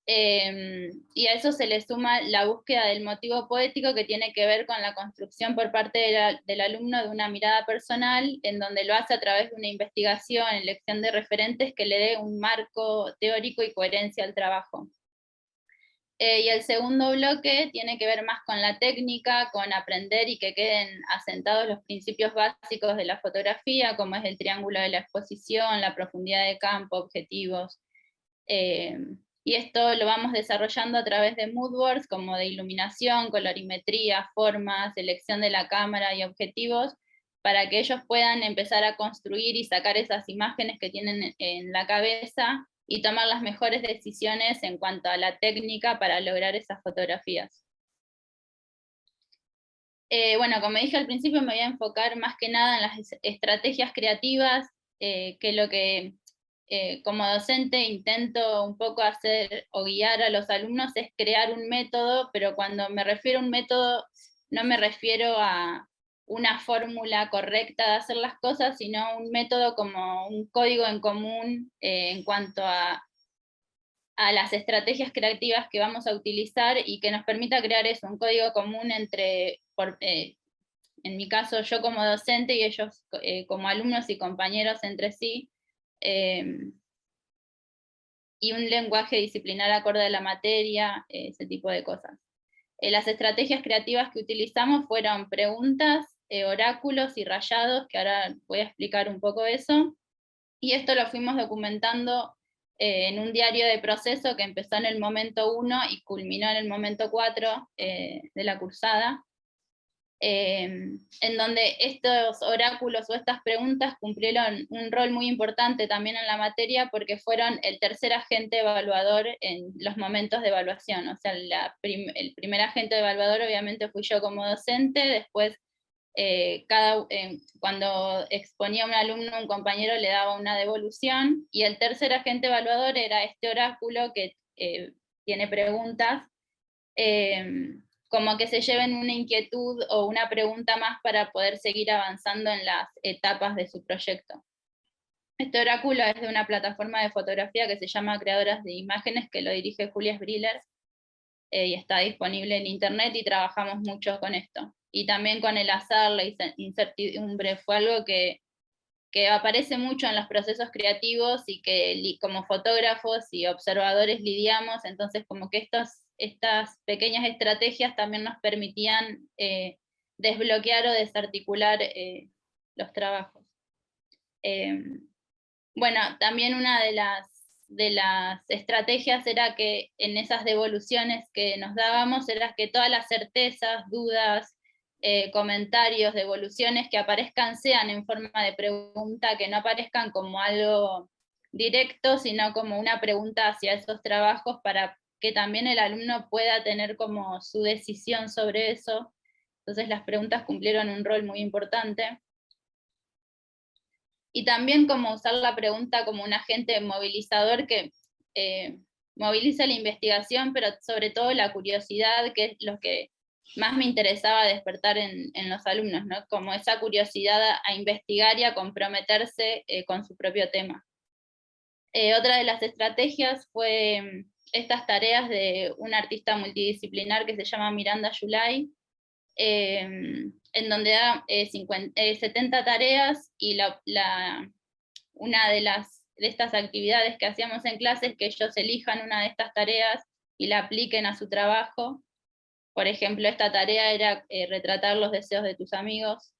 y a eso se le suma la búsqueda del motivo poético, que tiene que ver con la construcción por parte del alumno de una mirada personal, en donde lo hace a través de una investigación, elección de referentes que le dé un marco teórico y coherencia al trabajo. Y el segundo bloque tiene que ver más con la técnica, con aprender y que queden asentados los principios básicos de la fotografía, como es el triángulo de la exposición, la profundidad de campo, objetivos. Y esto lo vamos desarrollando a través de moodboards, como de iluminación, colorimetría, formas, selección de la cámara y objetivos, para que ellos puedan empezar a construir y sacar esas imágenes que tienen en la cabeza y tomar las mejores decisiones en cuanto a la técnica para lograr esas fotografías. Bueno, como dije al principio, me voy a enfocar más que nada en las estrategias creativas, que lo que como docente intento un poco hacer o guiar a los alumnos es crear un método, pero cuando me refiero a un método no me refiero a una fórmula correcta de hacer las cosas, sino un método como un código en común en cuanto a las estrategias creativas que vamos a utilizar y que nos permita crear eso, un código común entre, en mi caso yo como docente y ellos como alumnos y compañeros entre sí, y un lenguaje disciplinar acorde a la materia, ese tipo de cosas. Las estrategias creativas que utilizamos fueron preguntas, oráculos y rayados, que ahora voy a explicar un poco eso, y esto lo fuimos documentando en un diario de proceso que empezó en el momento 1 y culminó en el momento 4 de la cursada, en donde estos oráculos o estas preguntas cumplieron un rol muy importante también en la materia porque fueron el tercer agente evaluador en los momentos de evaluación. O sea, el primer agente evaluador obviamente fui yo como docente, después cuando exponía a un alumno, un compañero le daba una devolución, y el tercer agente evaluador era este oráculo que tiene preguntas, como que se lleven una inquietud o una pregunta más para poder seguir avanzando en las etapas de su proyecto. Este oráculo es de una plataforma de fotografía que se llama Creadoras de Imágenes, que lo dirige Julia Sbriller, y está disponible en internet y trabajamos mucho con esto. Y también con el azar, la incertidumbre, fue algo que aparece mucho en los procesos creativos y que como fotógrafos y observadores lidiamos, entonces como que estas pequeñas estrategias también nos permitían desbloquear o desarticular los trabajos. Bueno, también una de las estrategias era que en esas devoluciones que nos dábamos, era que todas las certezas, dudas, comentarios, devoluciones que aparezcan sean en forma de pregunta, que no aparezcan como algo directo, sino como una pregunta hacia esos trabajos para que también el alumno pueda tener como su decisión sobre eso. Entonces las preguntas cumplieron un rol muy importante. Y también como usar la pregunta como un agente movilizador que moviliza la investigación, pero sobre todo la curiosidad, que es lo que más me interesaba despertar en los alumnos, ¿no? Como esa curiosidad a investigar y a comprometerse con su propio tema. Otra de las estrategias fue estas tareas de una artista multidisciplinar que se llama Miranda Yulay, en donde da 70 tareas, y una de estas actividades que hacíamos en clase es que ellos elijan una de estas tareas y la apliquen a su trabajo. Por ejemplo, esta tarea era retratar los deseos de tus amigos.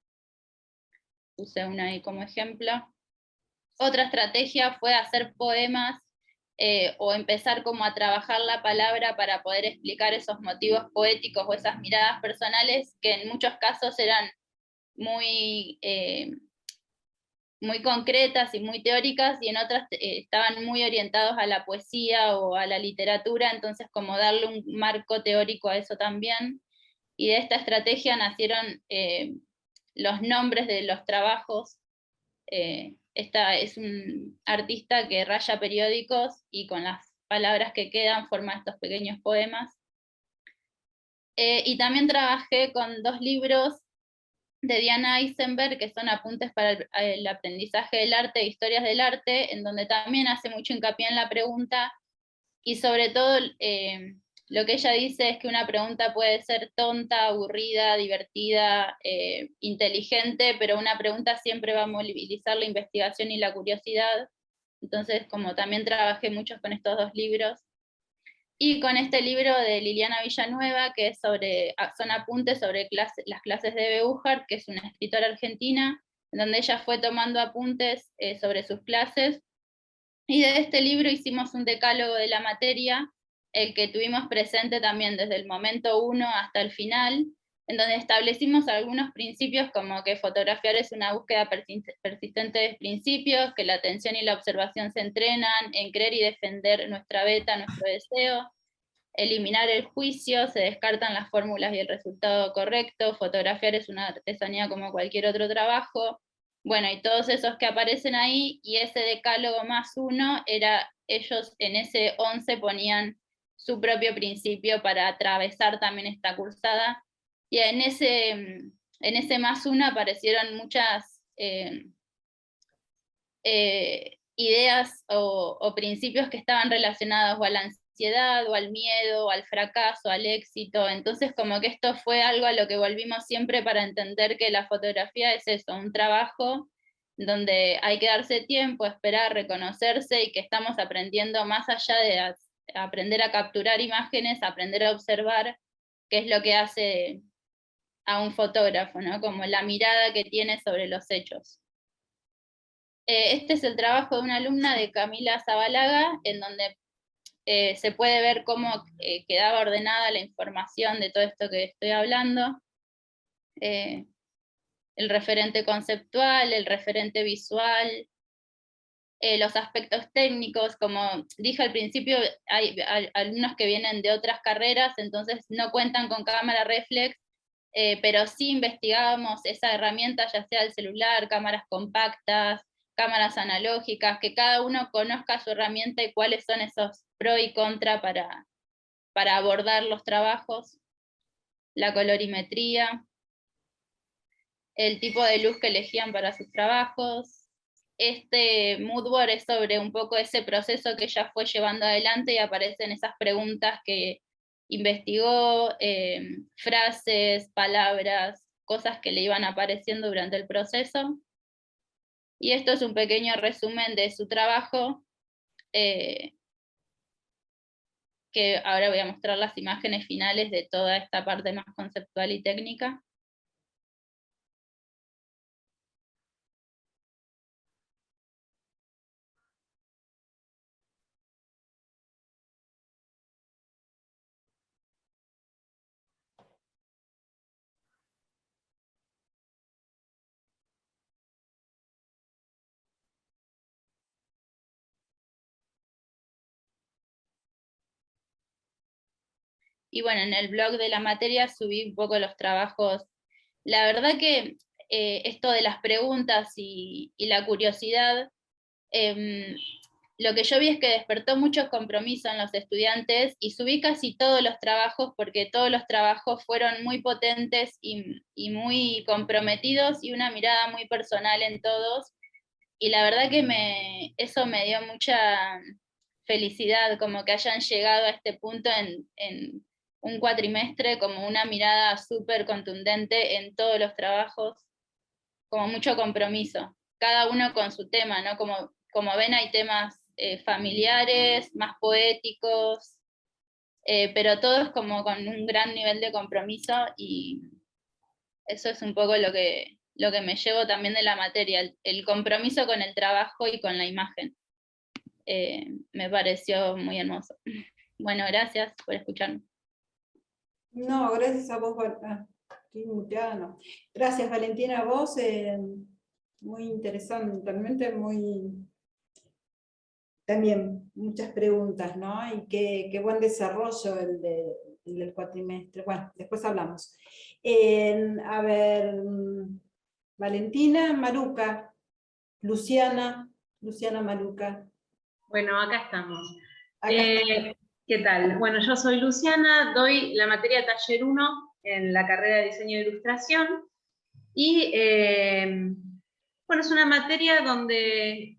Puse una ahí como ejemplo. Otra estrategia fue hacer poemas o empezar como a trabajar la palabra para poder explicar esos motivos poéticos o esas miradas personales que en muchos casos eran muy concretas y muy teóricas, y en otras estaban muy orientados a la poesía o a la literatura, entonces como darle un marco teórico a eso también. Y de esta estrategia nacieron los nombres de los trabajos. Esta es un artista que raya periódicos y con las palabras que quedan forma estos pequeños poemas. Y también trabajé con 2 libros de Diana Eisenberg, que son apuntes para el aprendizaje del arte e historias del arte, en donde también hace mucho hincapié en la pregunta, y sobre todo lo que ella dice es que una pregunta puede ser tonta, aburrida, divertida, inteligente, pero una pregunta siempre va a movilizar la investigación y la curiosidad. Entonces, como también trabajé mucho con estos 2 libros, y con este libro de Liliana Villanueva, que es son apuntes sobre las clases de Beújar, que es una escritora argentina, en donde ella fue tomando apuntes sobre sus clases. Y de este libro hicimos un decálogo de la materia, el que tuvimos presente también desde el momento 1 hasta el final, en donde establecimos algunos principios como que fotografiar es una búsqueda persistente de principios, que la atención y la observación se entrenan, en creer y defender nuestra beta, nuestro deseo, eliminar el juicio, se descartan las fórmulas y el resultado correcto, fotografiar es una artesanía como cualquier otro trabajo, Bueno, y todos esos que aparecen ahí, y ese decálogo más 1, ellos en ese 11 ponían su propio principio para atravesar también esta cursada, y en ese más 1 aparecieron muchas ideas o principios que estaban relacionados o a la ansiedad, o al miedo, o al fracaso, al éxito. Entonces como que esto fue algo a lo que volvimos siempre para entender que la fotografía es eso, un trabajo donde hay que darse tiempo, esperar, reconocerse, y que estamos aprendiendo más allá de aprender a capturar imágenes, aprender a observar qué es lo que hace a un fotógrafo, ¿no? Como la mirada que tiene sobre los hechos. Este es el trabajo de una alumna de Camila Zabalaga, en donde se puede ver cómo quedaba ordenada la información de todo esto que estoy hablando. El referente conceptual, el referente visual, los aspectos técnicos. Como dije al principio, hay alumnos que vienen de otras carreras, entonces no cuentan con cámara reflex, pero sí investigábamos esa herramienta, ya sea el celular, cámaras compactas, cámaras analógicas, que cada uno conozca su herramienta y cuáles son esos pro y contra para abordar los trabajos, la colorimetría, el tipo de luz que elegían para sus trabajos. Este moodboard es sobre un poco ese proceso que ella fue llevando adelante, y aparecen esas preguntas que investigó, frases, palabras, cosas que le iban apareciendo durante el proceso. Y esto es un pequeño resumen de su trabajo, que ahora voy a mostrar las imágenes finales de toda esta parte más conceptual y técnica. Y bueno, en el blog de la materia subí un poco los trabajos. La verdad que esto de las preguntas y la curiosidad, lo que yo vi es que despertó mucho compromiso en los estudiantes, y subí casi todos los trabajos, porque todos los trabajos fueron muy potentes y muy comprometidos, y una mirada muy personal en todos. Y la verdad que eso me dio mucha felicidad, como que hayan llegado a este punto en un cuatrimestre, como una mirada súper contundente en todos los trabajos, como mucho compromiso, cada uno con su tema, ¿no? Como ven, hay temas familiares, más poéticos, pero todos como con un gran nivel de compromiso, y eso es un poco lo que me llevo también de la materia, el compromiso con el trabajo y con la imagen. Me pareció muy hermoso. Bueno, gracias por escucharme. No, gracias a vos, estoy muteada, no. Gracias, Valentina, a vos, muy interesante, realmente también muchas preguntas, ¿no? Y qué buen desarrollo el del cuatrimestre. Bueno, después hablamos. A ver, Valentina, Maruca, Luciana Maruca. Bueno, acá estamos. Acá está. ¿Qué tal? Bueno, yo soy Luciana, doy la materia Taller 1 en la carrera de Diseño e Ilustración, y bueno, es una materia donde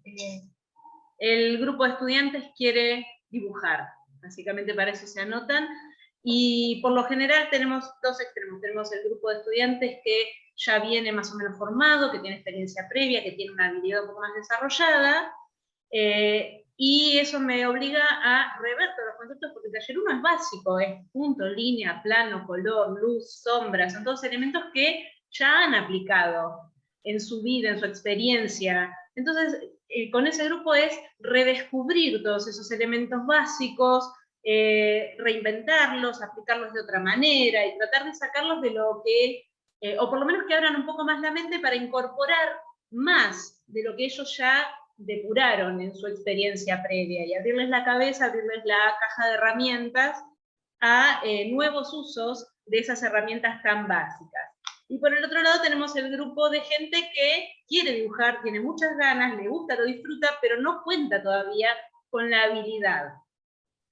el grupo de estudiantes quiere dibujar, básicamente para eso se anotan, y por lo general tenemos dos extremos. Tenemos el grupo de estudiantes que ya viene más o menos formado, que tiene experiencia previa, que tiene una habilidad un poco más desarrollada, y eso me obliga a rever todos los conceptos, porque el taller 1 es básico, es punto, línea, plano, color, luz, sombra, son todos elementos que ya han aplicado en su vida, en su experiencia. Entonces, con ese grupo es redescubrir todos esos elementos básicos, reinventarlos, aplicarlos de otra manera, y tratar de sacarlos de lo que, o por lo menos que abran un poco más la mente para incorporar más de lo que ellos ya depuraron en su experiencia previa, y abrirles la cabeza, abrirles la caja de herramientas a nuevos usos de esas herramientas tan básicas. Y por el otro lado tenemos el grupo de gente que quiere dibujar, tiene muchas ganas, le gusta, lo disfruta, pero no cuenta todavía con la habilidad.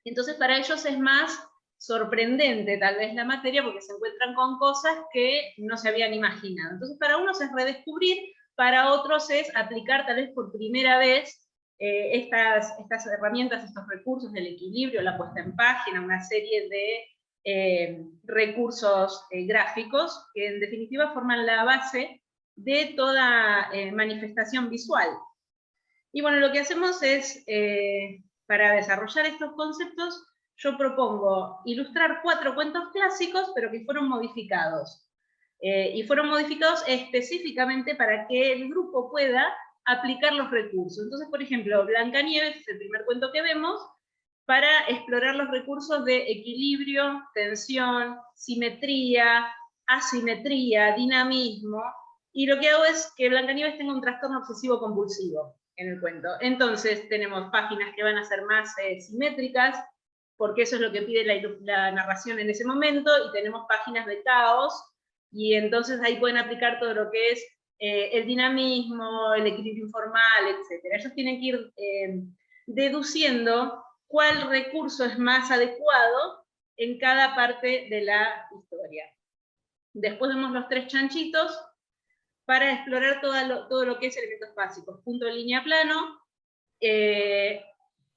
Entonces para ellos es más sorprendente tal vez la materia porque se encuentran con cosas que no se habían imaginado. Entonces para unos es redescubrir, para otros es aplicar tal vez por primera vez estas herramientas, estos recursos del equilibrio, la puesta en página, una serie de recursos gráficos que en definitiva forman la base de toda manifestación visual. Y bueno, lo que hacemos es, para desarrollar estos conceptos, yo propongo ilustrar 4 cuentos clásicos, pero que fueron modificados. Y fueron modificados específicamente para que el grupo pueda aplicar los recursos. Entonces, por ejemplo, Blancanieves es el primer cuento que vemos, para explorar los recursos de equilibrio, tensión, simetría, asimetría, dinamismo, y lo que hago es que Blancanieves tenga un trastorno obsesivo compulsivo en el cuento. Entonces tenemos páginas que van a ser más simétricas, porque eso es lo que pide la narración en ese momento, y tenemos páginas de caos, y entonces ahí pueden aplicar todo lo que es el dinamismo, el equilibrio informal, etc. Ellos tienen que ir deduciendo cuál recurso es más adecuado en cada parte de la historia. Después vemos los 3 chanchitos para explorar todo lo que es elementos básicos. Punto, línea, plano,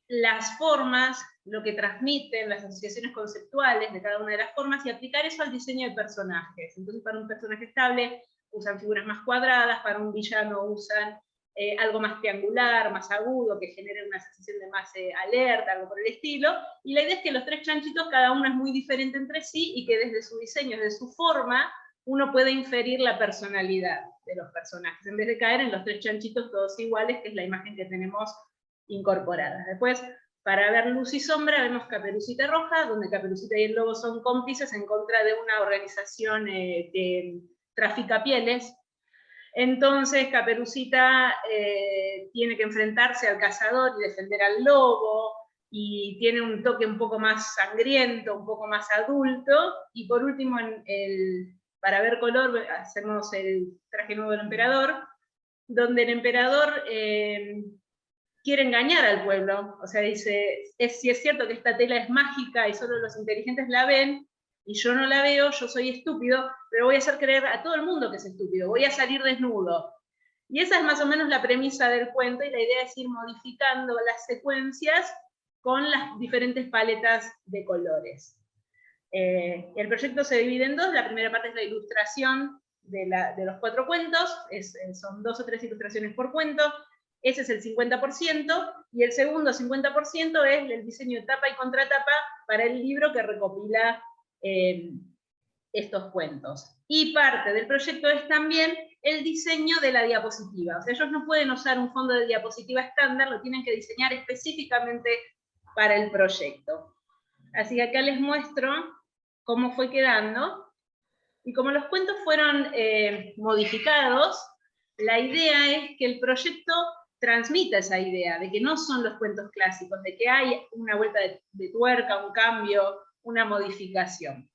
las formas, lo que transmiten, las asociaciones conceptuales de cada una de las formas, y aplicar eso al diseño de personajes. Entonces para un personaje estable usan figuras más cuadradas, para un villano usan algo más triangular, más agudo, que genere una sensación de más alerta, algo por el estilo, y la idea es que los 3 chanchitos, cada uno es muy diferente entre sí, y que desde su diseño, desde su forma, uno puede inferir la personalidad de los personajes, en vez de caer en los 3 chanchitos todos iguales, que es la imagen que tenemos incorporada. Después, para ver luz y sombra, vemos Caperucita Roja, donde Caperucita y el lobo son cómplices en contra de una organización que trafica pieles. Entonces Caperucita tiene que enfrentarse al cazador y defender al lobo, y tiene un toque un poco más sangriento, un poco más adulto. Y por último, para ver color, hacemos el traje nuevo del emperador, donde el emperador quiere engañar al pueblo. O sea, dice, si es cierto que esta tela es mágica y solo los inteligentes la ven, y yo no la veo, yo soy estúpido, pero voy a hacer creer a todo el mundo que es estúpido, voy a salir desnudo. Y esa es más o menos la premisa del cuento, y la idea es ir modificando las secuencias con las diferentes paletas de colores. El proyecto se divide en 2, la primera parte es la ilustración de los 4 cuentos, son 2 o 3 ilustraciones por cuento, ese es el 50%, y el segundo 50% es el diseño de tapa y contratapa para el libro que recopila estos cuentos. Y parte del proyecto es también el diseño de la diapositiva. O sea, ellos no pueden usar un fondo de diapositiva estándar, lo tienen que diseñar específicamente para el proyecto. Así que acá les muestro cómo fue quedando. Y como los cuentos fueron modificados, la idea es que el proyecto transmita esa idea, de que no son los cuentos clásicos, de que hay una vuelta de tuerca, un cambio, una modificación.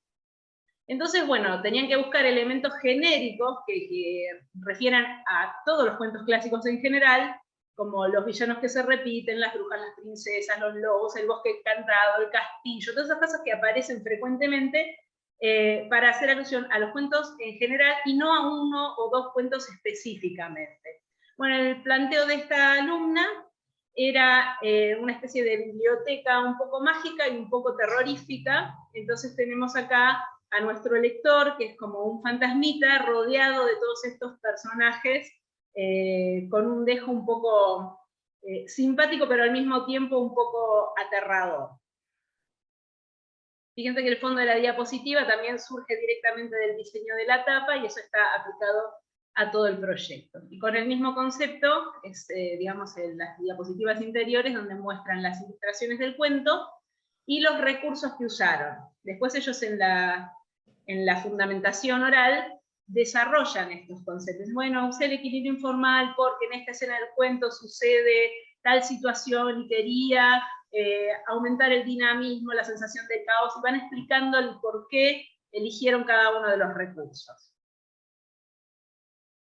Entonces, bueno, tenían que buscar elementos genéricos que refieran a todos los cuentos clásicos en general, como los villanos que se repiten, las brujas, las princesas, los lobos, el bosque encantado, el castillo, todas esas cosas que aparecen frecuentemente para hacer alusión a los cuentos en general y no a 1 o 2 cuentos específicamente. Bueno, el planteo de esta alumna era una especie de biblioteca un poco mágica y un poco terrorífica. Entonces tenemos acá a nuestro lector, que es como un fantasmita rodeado de todos estos personajes, con un dejo un poco simpático, pero al mismo tiempo un poco aterrador. Fíjense que el fondo de la diapositiva también surge directamente del diseño de la tapa, y eso está aplicado a todo el proyecto. Y con el mismo concepto, es, digamos, en las diapositivas interiores, donde muestran las ilustraciones del cuento y los recursos que usaron. Después ellos en la fundamentación oral desarrollan estos conceptos. Bueno, usé el equilibrio informal porque en esta escena del cuento sucede tal situación y quería aumentar el dinamismo, la sensación de caos, y van explicando el por qué eligieron cada uno de los recursos.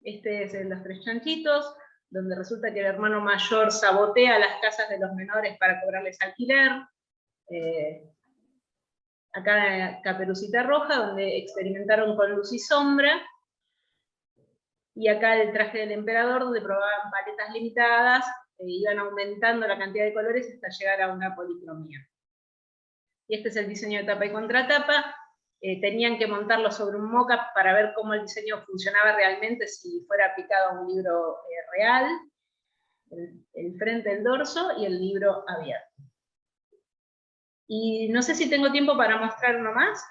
Este es el Los Tres Chanchitos, donde resulta que el hermano mayor sabotea las casas de los menores para cobrarles alquiler. Acá Caperucita Roja, donde experimentaron con luz y sombra. Y acá el Traje del Emperador, donde probaban paletas limitadas, iban aumentando la cantidad de colores hasta llegar a una policromía. Y este es el diseño de tapa y contratapa. Tenían que montarlo sobre un mock-up para ver cómo el diseño funcionaba realmente, si fuera aplicado a un libro real, el frente, el dorso y el libro abierto. Y no sé si tengo tiempo para mostrar uno más.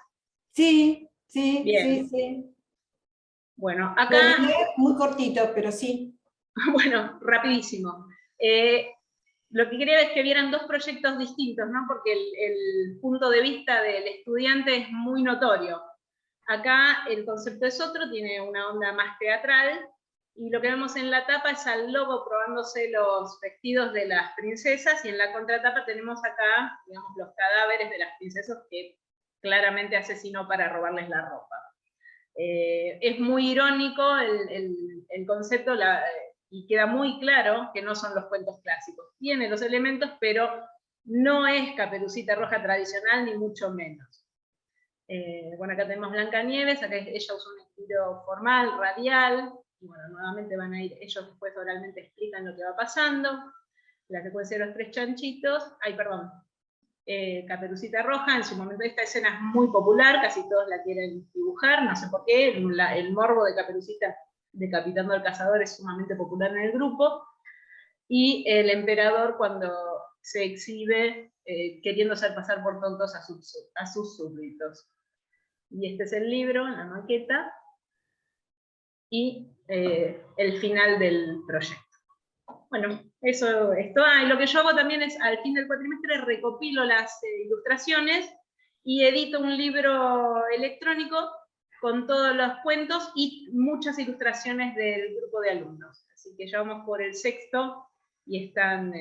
Sí, sí, Bien. sí. Bueno, acá... Muy cortito, pero sí. Bueno, rapidísimo. Lo que quería es que vieran dos proyectos distintos, ¿no? Porque el punto de vista del estudiante es muy notorio. Acá el concepto es otro, tiene una onda más teatral, y lo que vemos en la tapa es al lobo probándose los vestidos de las princesas, y en la contratapa tenemos acá, digamos, los cadáveres de las princesas que claramente asesinó para robarles la ropa. Es muy irónico el concepto, y queda muy claro que no son los cuentos clásicos. Tiene los elementos, pero no es Caperucita Roja tradicional, ni mucho menos. Bueno, acá tenemos Blancanieves, acá ella usa un estilo formal, radial, y bueno, nuevamente van a ir, ellos después oralmente explican lo que va pasando. La secuencia de los tres chanchitos, Caperucita Roja, en su momento esta escena es muy popular, casi todos la quieren dibujar, no sé por qué, el morbo de Caperucita decapitando al cazador es sumamente popular en el grupo, y el emperador cuando se exhibe queriendo hacer pasar por tontos a sus súbditos. Y este es el libro, la maqueta, y el final del proyecto. Bueno, eso es todo. Y lo que yo hago también es, al fin del cuatrimestre, recopilo las ilustraciones y edito un libro electrónico con todos los cuentos y muchas ilustraciones del grupo de alumnos. Así que ya vamos por el sexto y están,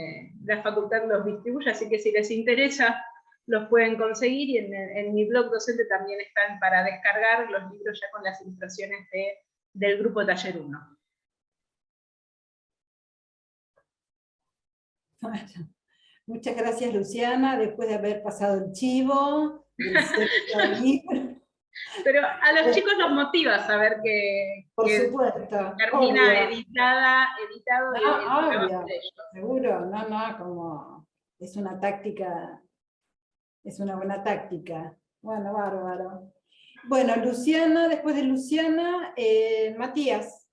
la facultad los distribuye, así que si les interesa los pueden conseguir, y en mi blog docente también están para descargar los libros ya con las ilustraciones del grupo Taller 1. Muchas gracias, Luciana, después de haber pasado el chivo. Pero a los chicos los motiva saber que por supuesto, termina obvio. editado obvio, seguro, como es una táctica, es una buena táctica. Bueno, bárbaro. Bueno, Luciana, después de Luciana, Matías.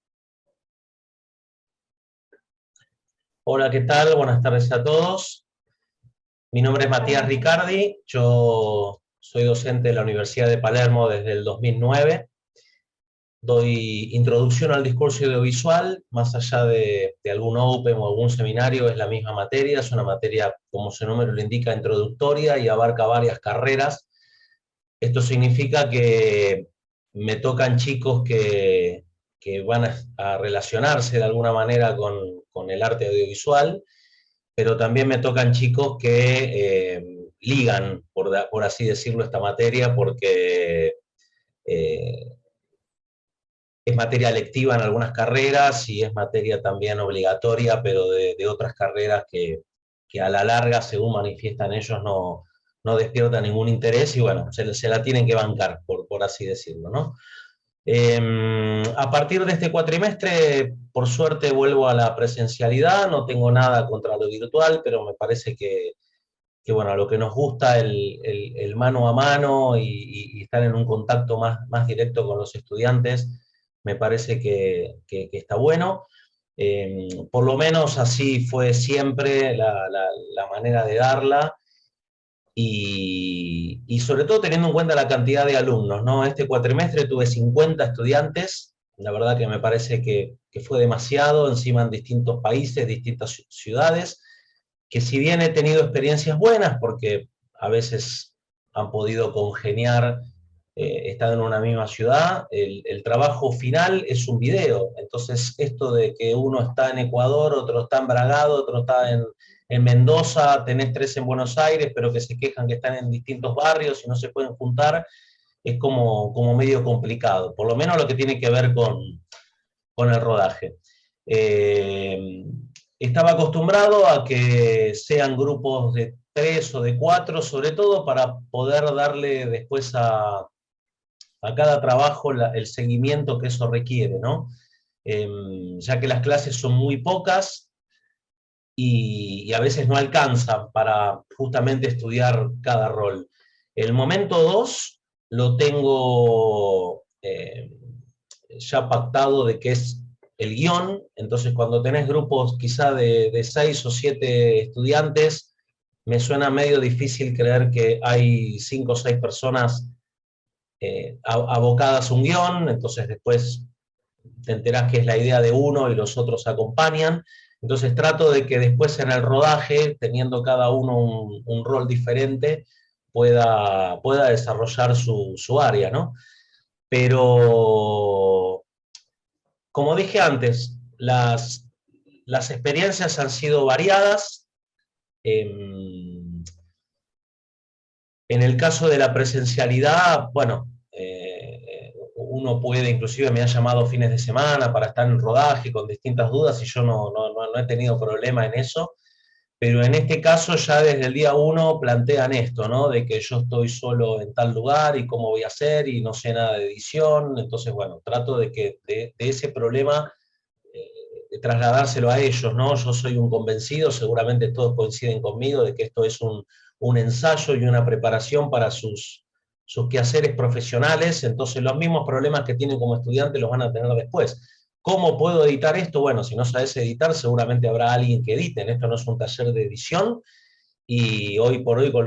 Hola, ¿qué tal? Buenas tardes a todos. Mi nombre es Matías Ricardi, yo soy docente de la Universidad de Palermo desde el 2009. Doy introducción al discurso audiovisual, más allá de algún Open o algún seminario, es la misma materia, es una materia, como su nombre lo indica, introductoria y abarca varias carreras. Esto significa que me tocan chicos que van a relacionarse de alguna manera con el arte audiovisual, pero también me tocan chicos que ligan, por así decirlo, esta materia, porque es materia lectiva en algunas carreras y es materia también obligatoria, pero de otras carreras que a la larga, según manifiestan ellos, no despierta ningún interés, y bueno, se la tienen que bancar, por así decirlo, ¿no? A partir de este cuatrimestre, por suerte, vuelvo a la presencialidad, no tengo nada contra lo virtual, pero me parece que bueno, a lo que nos gusta el mano a mano y estar en un contacto más directo con los estudiantes, me parece que está bueno. Por lo menos así fue siempre la manera de darla, y sobre todo teniendo en cuenta la cantidad de alumnos, ¿no? Este cuatrimestre tuve 50 estudiantes, la verdad que me parece que fue demasiado, encima en distintos países, distintas ciudades, que si bien he tenido experiencias buenas, porque a veces han podido congeniar estando en una misma ciudad, el trabajo final es un video. Entonces esto de que uno está en Ecuador, otro está en Bragado, otro está en Mendoza, tenés 3 en Buenos Aires, pero que se quejan que están en distintos barrios y no se pueden juntar, es como medio complicado, por lo menos lo que tiene que ver con el rodaje. Estaba acostumbrado a que sean grupos de 3 o de 4, sobre todo para poder darle después a cada trabajo el seguimiento que eso requiere, ¿no? Ya que las clases son muy pocas y a veces no alcanzan para justamente estudiar cada rol. El momento 2 lo tengo ya pactado de que es el guión, entonces cuando tenés grupos quizá de 6 o 7 estudiantes, me suena medio difícil creer que hay 5 o 6 personas abocadas a un guión, entonces después te enterás que es la idea de uno y los otros acompañan. Entonces trato de que después en el rodaje, teniendo cada uno un rol diferente, pueda desarrollar su área, ¿no? Pero, como dije antes, las experiencias han sido variadas. En el caso de la presencialidad, bueno, uno puede, inclusive me han llamado fines de semana para estar en rodaje con distintas dudas y yo no he tenido problema en eso, pero en este caso ya desde el día 1 plantean esto, ¿no? De que yo estoy solo en tal lugar y cómo voy a hacer y no sé nada de edición, entonces bueno, trato de que de ese problema de trasladárselo a ellos, ¿no? Yo soy un convencido, seguramente todos coinciden conmigo, de que esto es un ensayo y una preparación para sus quehaceres profesionales, entonces los mismos problemas que tienen como estudiantes los van a tener después. ¿Cómo puedo editar esto? Bueno, si no sabes editar, seguramente habrá alguien que edite. Esto no es un taller de edición, y hoy por hoy con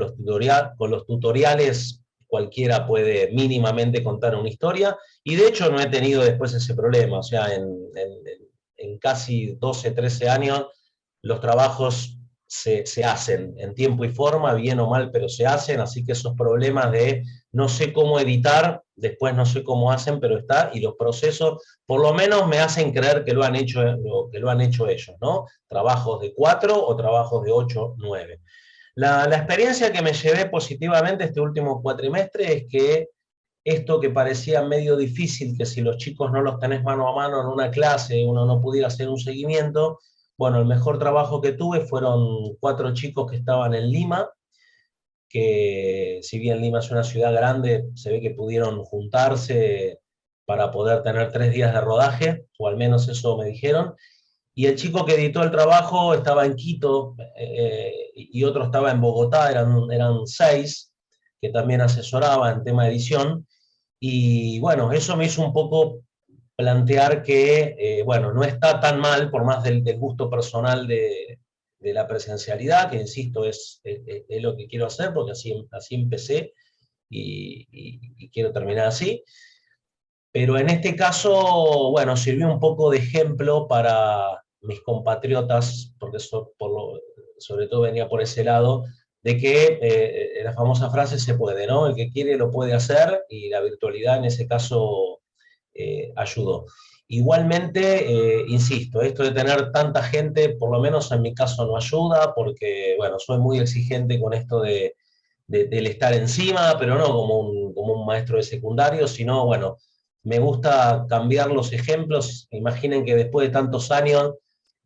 los tutoriales cualquiera puede mínimamente contar una historia, y de hecho no he tenido después ese problema, o sea, en casi 12, 13 años los trabajos se hacen en tiempo y forma, bien o mal, pero se hacen, así que esos problemas de no sé cómo editar, después no sé cómo hacen, pero está, y los procesos por lo menos me hacen creer que lo han hecho ellos, ¿no? Trabajos de 4 o trabajos de 8, 9. La experiencia que me llevé positivamente este último cuatrimestre es que esto que parecía medio difícil, que si los chicos no los tenés mano a mano en una clase, uno no pudiera hacer un seguimiento, bueno, el mejor trabajo que tuve fueron 4 chicos que estaban en Lima, que si bien Lima es una ciudad grande, se ve que pudieron juntarse para poder tener 3 días de rodaje, o al menos eso me dijeron, y el chico que editó el trabajo estaba en Quito, y otro estaba en Bogotá, eran 6, que también asesoraba en tema de edición, y bueno, eso me hizo un poco plantear que, bueno, no está tan mal, por más del gusto personal de la presencialidad, que insisto, es lo que quiero hacer, porque así empecé y quiero terminar así. Pero en este caso, bueno, sirvió un poco de ejemplo para mis compatriotas, porque sobre todo venía por ese lado, de que la famosa frase se puede, ¿no? El que quiere lo puede hacer, y la virtualidad en ese caso ayudó. Igualmente, insisto, esto de tener tanta gente, por lo menos en mi caso no ayuda, porque, bueno, soy muy exigente con esto del estar encima, pero no como un maestro de secundario, sino, bueno, me gusta cambiar los ejemplos. Imaginen que después de tantos años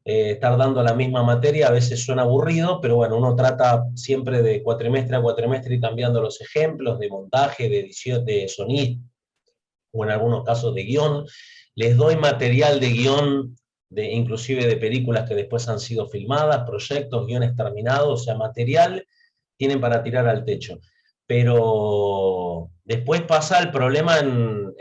estar dando la misma materia a veces suena aburrido, pero bueno, uno trata siempre de cuatrimestre a cuatrimestre ir cambiando los ejemplos de montaje, de edición, de sonido, o en algunos casos de guión. Les doy material de guión, inclusive de películas que después han sido filmadas, proyectos, guiones terminados, o sea, material tienen para tirar al techo. Pero después pasa el problema en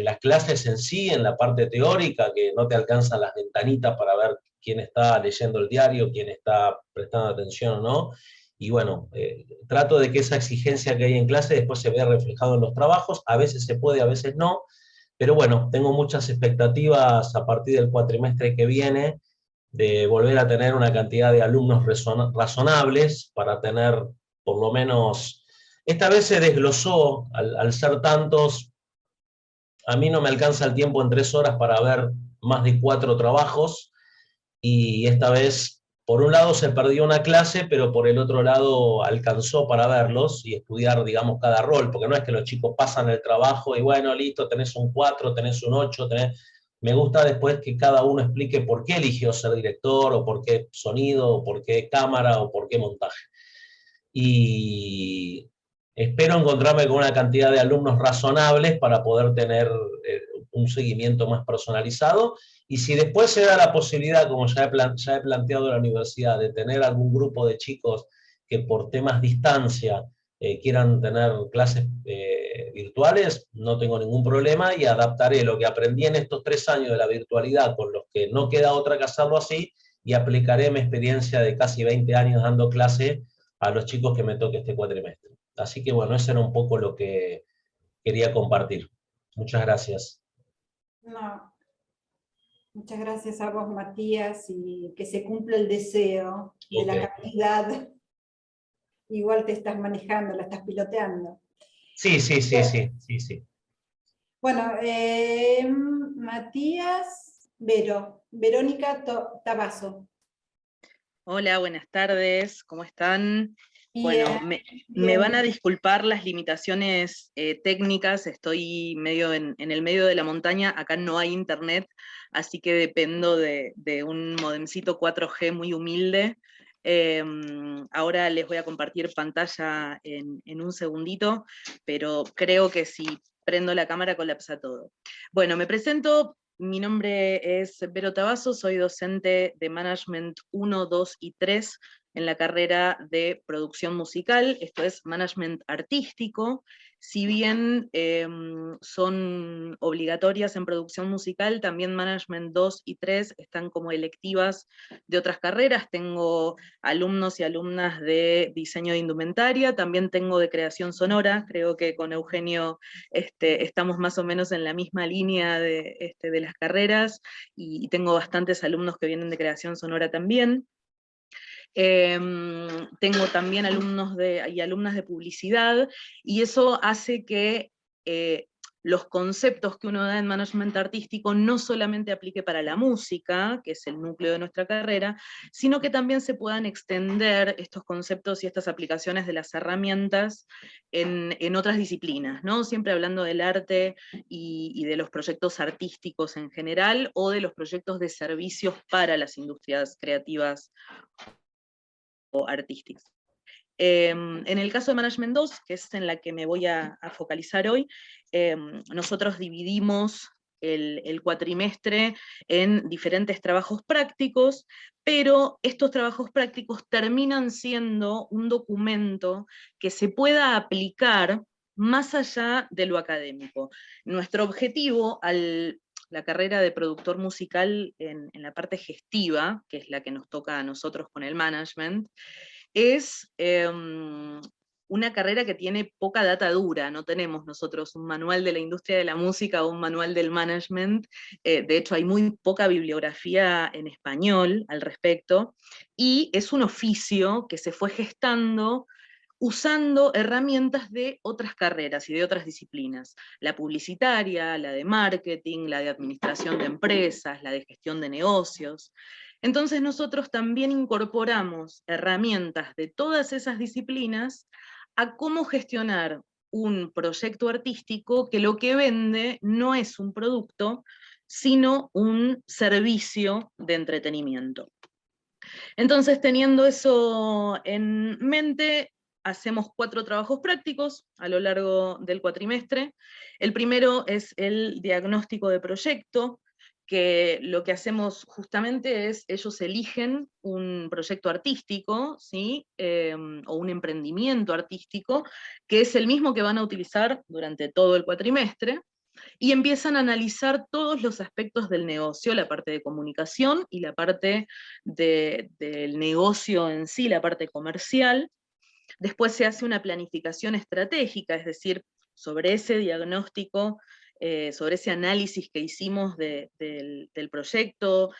las clases en sí, en la parte teórica, que no te alcanzan las ventanitas para ver quién está leyendo el diario, quién está prestando atención o no. Y bueno, trato de que esa exigencia que hay en clase después se vea reflejado en los trabajos. A veces se puede, a veces no. Pero bueno, tengo muchas expectativas a partir del cuatrimestre que viene de volver a tener una cantidad de alumnos razonables para tener, por lo menos, esta vez se desglosó, al ser tantos, a mí no me alcanza el tiempo en 3 horas para ver más de 4 trabajos, y esta vez, por un lado se perdió una clase, pero por el otro lado alcanzó para verlos y estudiar, digamos, cada rol, porque no es que los chicos pasan el trabajo y bueno, listo, tenés un 4, tenés un 8, Me gusta después que cada uno explique por qué eligió ser director, o por qué sonido, o por qué cámara, o por qué montaje. Y espero encontrarme con una cantidad de alumnos razonables para poder tener un seguimiento más personalizado. Y si después se da la posibilidad, como ya he planteado en la universidad, de tener algún grupo de chicos que por temas distancia quieran tener clases virtuales, no tengo ningún problema, y adaptaré lo que aprendí en estos 3 años de la virtualidad, con los que no queda otra que hacerlo así, y aplicaré mi experiencia de casi 20 años dando clase a los chicos que me toque este cuatrimestre. Así que bueno, eso era un poco lo que quería compartir. Muchas gracias. No. Muchas gracias a vos, Matías, y que se cumpla el deseo de la calidad. Igual te estás manejando, la estás piloteando. Sí, sí, sí, sí, sí, sí. Bueno, Matías, Verónica Tabazo. Hola, buenas tardes, ¿cómo están? Bien, Bueno, me bien. van a disculpar las limitaciones técnicas, estoy medio en el medio de la montaña, acá no hay internet, así que dependo de un modemcito 4G muy humilde. Ahora les voy a compartir pantalla en un segundito, pero creo que si prendo la cámara colapsa todo. Bueno, me presento. Mi nombre es Vero Tabazo, soy docente de Management 1, 2 y 3 en la carrera de producción musical, esto es Management artístico. Si bien son obligatorias en producción musical, también Management 2 y 3 están como electivas de otras carreras. Tengo alumnos y alumnas de diseño de indumentaria, también tengo de creación sonora, creo que con Eugenio estamos más o menos en la misma línea de las carreras, y tengo bastantes alumnos que vienen de creación sonora también. Tengo también alumnos y alumnas de publicidad, y eso hace que los conceptos que uno da en management artístico no solamente aplique para la música, que es el núcleo de nuestra carrera, sino que también se puedan extender estos conceptos y estas aplicaciones de las herramientas en otras disciplinas, ¿no? Siempre hablando del arte y de los proyectos artísticos en general, o de los proyectos de servicios para las industrias creativas o artísticas. En el caso de Management 2, que es en la que me voy a focalizar hoy, nosotros dividimos el cuatrimestre en diferentes trabajos prácticos, pero estos trabajos prácticos terminan siendo un documento que se pueda aplicar más allá de lo académico. Nuestro objetivo la carrera de productor musical en la parte gestiva, que es la que nos toca a nosotros con el management, es una carrera que tiene poca data dura. No tenemos nosotros un manual de la industria de la música o un manual del management. De hecho, hay muy poca bibliografía en español al respecto, y es un oficio que se fue gestando usando herramientas de otras carreras y de otras disciplinas. La publicitaria, la de marketing, la de administración de empresas, la de gestión de negocios. Entonces nosotros también incorporamos herramientas de todas esas disciplinas a cómo gestionar un proyecto artístico que lo que vende no es un producto, sino un servicio de entretenimiento. Entonces, teniendo eso en mente, hacemos 4 trabajos prácticos a lo largo del cuatrimestre. El primero es el diagnóstico de proyecto, que lo que hacemos justamente es, ellos eligen un proyecto artístico, ¿sí? O un emprendimiento artístico, que es el mismo que van a utilizar durante todo el cuatrimestre, y empiezan a analizar todos los aspectos del negocio, la parte de comunicación y la parte del negocio en sí, la parte comercial. Después se hace una planificación estratégica, es decir, sobre ese diagnóstico, sobre ese análisis que hicimos del proyecto,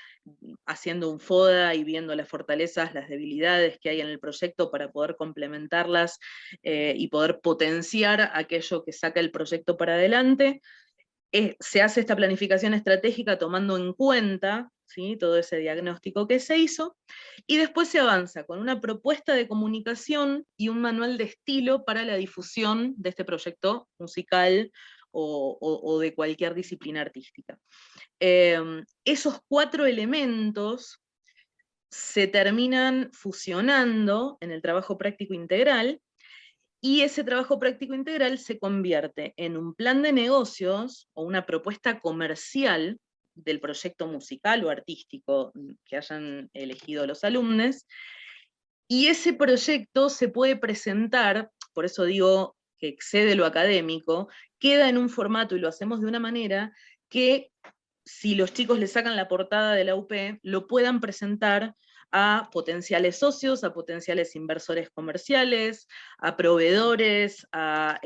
haciendo un FODA y viendo las fortalezas, las debilidades que hay en el proyecto para poder complementarlas y poder potenciar aquello que saca el proyecto para adelante. Se hace esta planificación estratégica tomando en cuenta, ¿sí?, todo ese diagnóstico que se hizo, y después se avanza con una propuesta de comunicación y un manual de estilo para la difusión de este proyecto musical o de cualquier disciplina artística. Esos 4 elementos se terminan fusionando en el trabajo práctico integral, y ese trabajo práctico integral se convierte en un plan de negocios o una propuesta comercial del proyecto musical o artístico que hayan elegido los alumnos, y ese proyecto se puede presentar, por eso digo que excede lo académico, queda en un formato y lo hacemos de una manera que si los chicos le sacan la portada de la UP, lo puedan presentar a potenciales socios, a potenciales inversores comerciales, a proveedores, a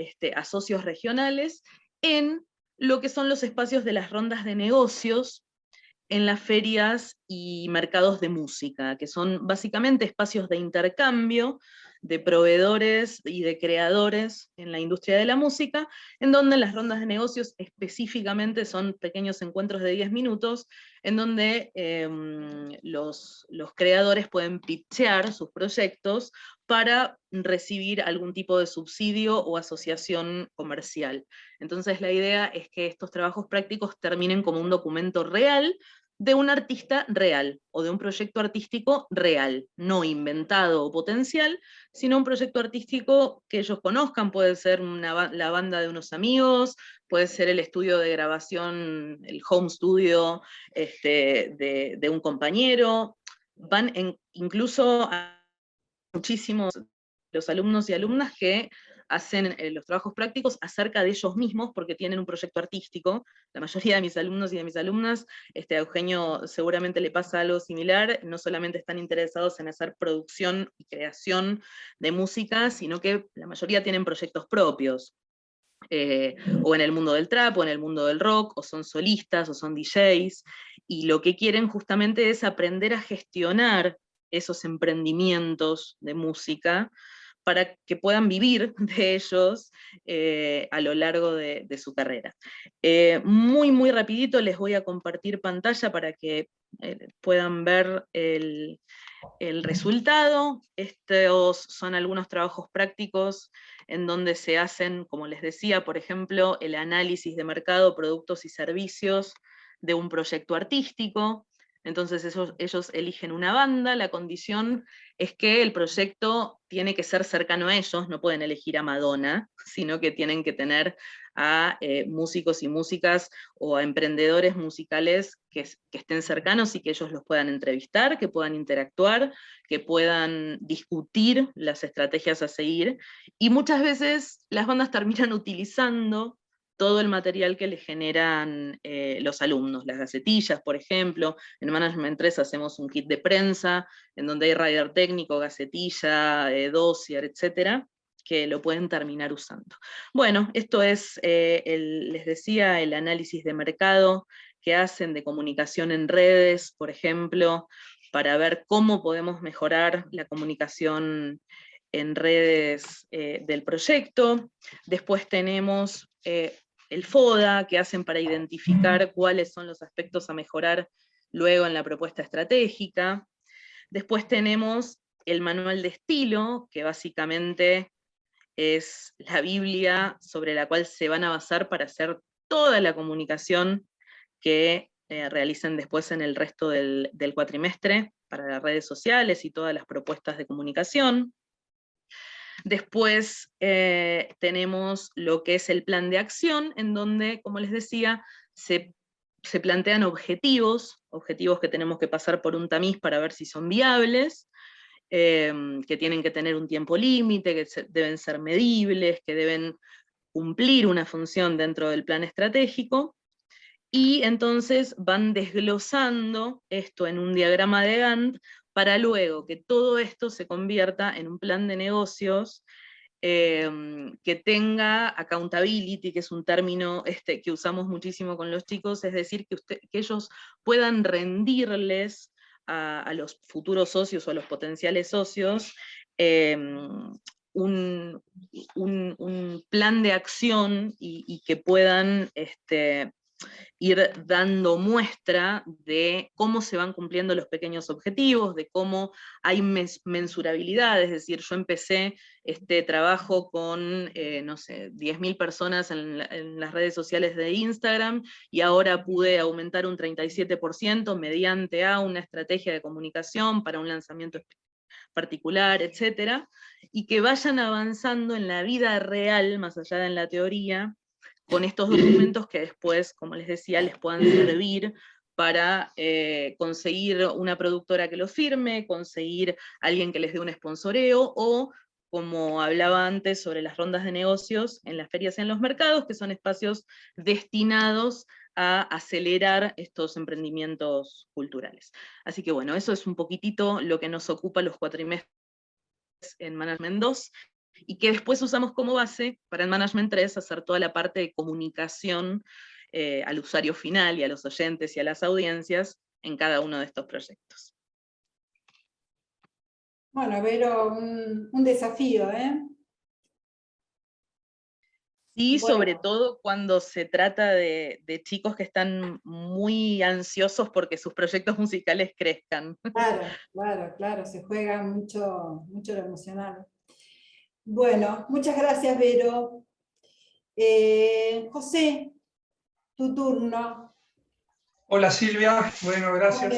socios regionales, en lo que son los espacios de las rondas de negocios, en las ferias y mercados de música, que son básicamente espacios de intercambio de proveedores y de creadores en la industria de la música, en donde las rondas de negocios específicamente son pequeños encuentros de 10 minutos, en donde los creadores pueden pitchear sus proyectos para recibir algún tipo de subsidio o asociación comercial. Entonces la idea es que estos trabajos prácticos terminen como un documento real de un artista real, o de un proyecto artístico real, no inventado o potencial, sino un proyecto artístico que ellos conozcan. Puede ser la banda de unos amigos, puede ser el estudio de grabación, el home studio de un compañero. Incluso a muchísimos los alumnos y alumnas que hacen los trabajos prácticos acerca de ellos mismos, porque tienen un proyecto artístico. La mayoría de mis alumnos y de mis alumnas, a Eugenio seguramente le pasa algo similar, no solamente están interesados en hacer producción y creación de música, sino que la mayoría tienen proyectos propios, o en el mundo del trap, o en el mundo del rock, o son solistas, o son DJs, y lo que quieren justamente es aprender a gestionar esos emprendimientos de música, para que puedan vivir de ellos a lo largo de su carrera. Muy rapidito les voy a compartir pantalla para que puedan ver el resultado. Estos son algunos trabajos prácticos en donde se hacen, como les decía, por ejemplo, el análisis de mercado, productos y servicios de un proyecto artístico. Entonces ellos eligen una banda, la condición es que el proyecto tiene que ser cercano a ellos, no pueden elegir a Madonna, sino que tienen que tener a músicos y músicas o a emprendedores musicales que estén cercanos y que ellos los puedan entrevistar, que puedan interactuar, que puedan discutir las estrategias a seguir, y muchas veces las bandas terminan utilizando todo el material que le generan los alumnos, las gacetillas, por ejemplo. En Management 3 hacemos un kit de prensa, en donde hay rider técnico, gacetilla, dossier, etcétera, que lo pueden terminar usando. Bueno, esto es, les decía, el análisis de mercado que hacen de comunicación en redes, por ejemplo, para ver cómo podemos mejorar la comunicación en redes del proyecto. Después tenemos el FODA, que hacen para identificar cuáles son los aspectos a mejorar luego en la propuesta estratégica. Después tenemos el manual de estilo, que básicamente es la Biblia sobre la cual se van a basar para hacer toda la comunicación que realicen después en el resto del cuatrimestre, para las redes sociales y todas las propuestas de comunicación. Después tenemos lo que es el plan de acción, en donde, como les decía, se plantean objetivos que tenemos que pasar por un tamiz para ver si son viables, que tienen que tener un tiempo límite, que deben ser medibles, que deben cumplir una función dentro del plan estratégico, y entonces van desglosando esto en un diagrama de Gantt, para luego que todo esto se convierta en un plan de negocios que tenga accountability, que es un término que usamos muchísimo con los chicos, es decir, que ellos puedan rendirles a los futuros socios o a los potenciales socios un plan de acción, y que puedan ir dando muestra de cómo se van cumpliendo los pequeños objetivos, de cómo hay mensurabilidad, es decir, yo empecé este trabajo con, no sé, 10.000 personas en las redes sociales de Instagram, y ahora pude aumentar un 37% mediante una estrategia de comunicación para un lanzamiento particular, etcétera, y que vayan avanzando en la vida real, más allá de en la teoría, con estos documentos que después, como les decía, les puedan servir para conseguir una productora que lo firme, conseguir alguien que les dé un sponsoreo, o, como hablaba antes sobre las rondas de negocios en las ferias y en los mercados, que son espacios destinados a acelerar estos emprendimientos culturales. Así que bueno, eso es un poquitito lo que nos ocupa los cuatrimestres en Management 2, y que después usamos como base para el Management 3 hacer toda la parte de comunicación al usuario final y a los oyentes y a las audiencias en cada uno de estos proyectos. Bueno, Vero, un desafío, ¿eh? Sí, Bueno. sobre todo cuando se trata de chicos que están muy ansiosos porque sus proyectos musicales crezcan. Claro, se juega mucho lo emocional. Bueno, muchas gracias, Vero. José, tu turno. Hola Silvia, bueno, gracias.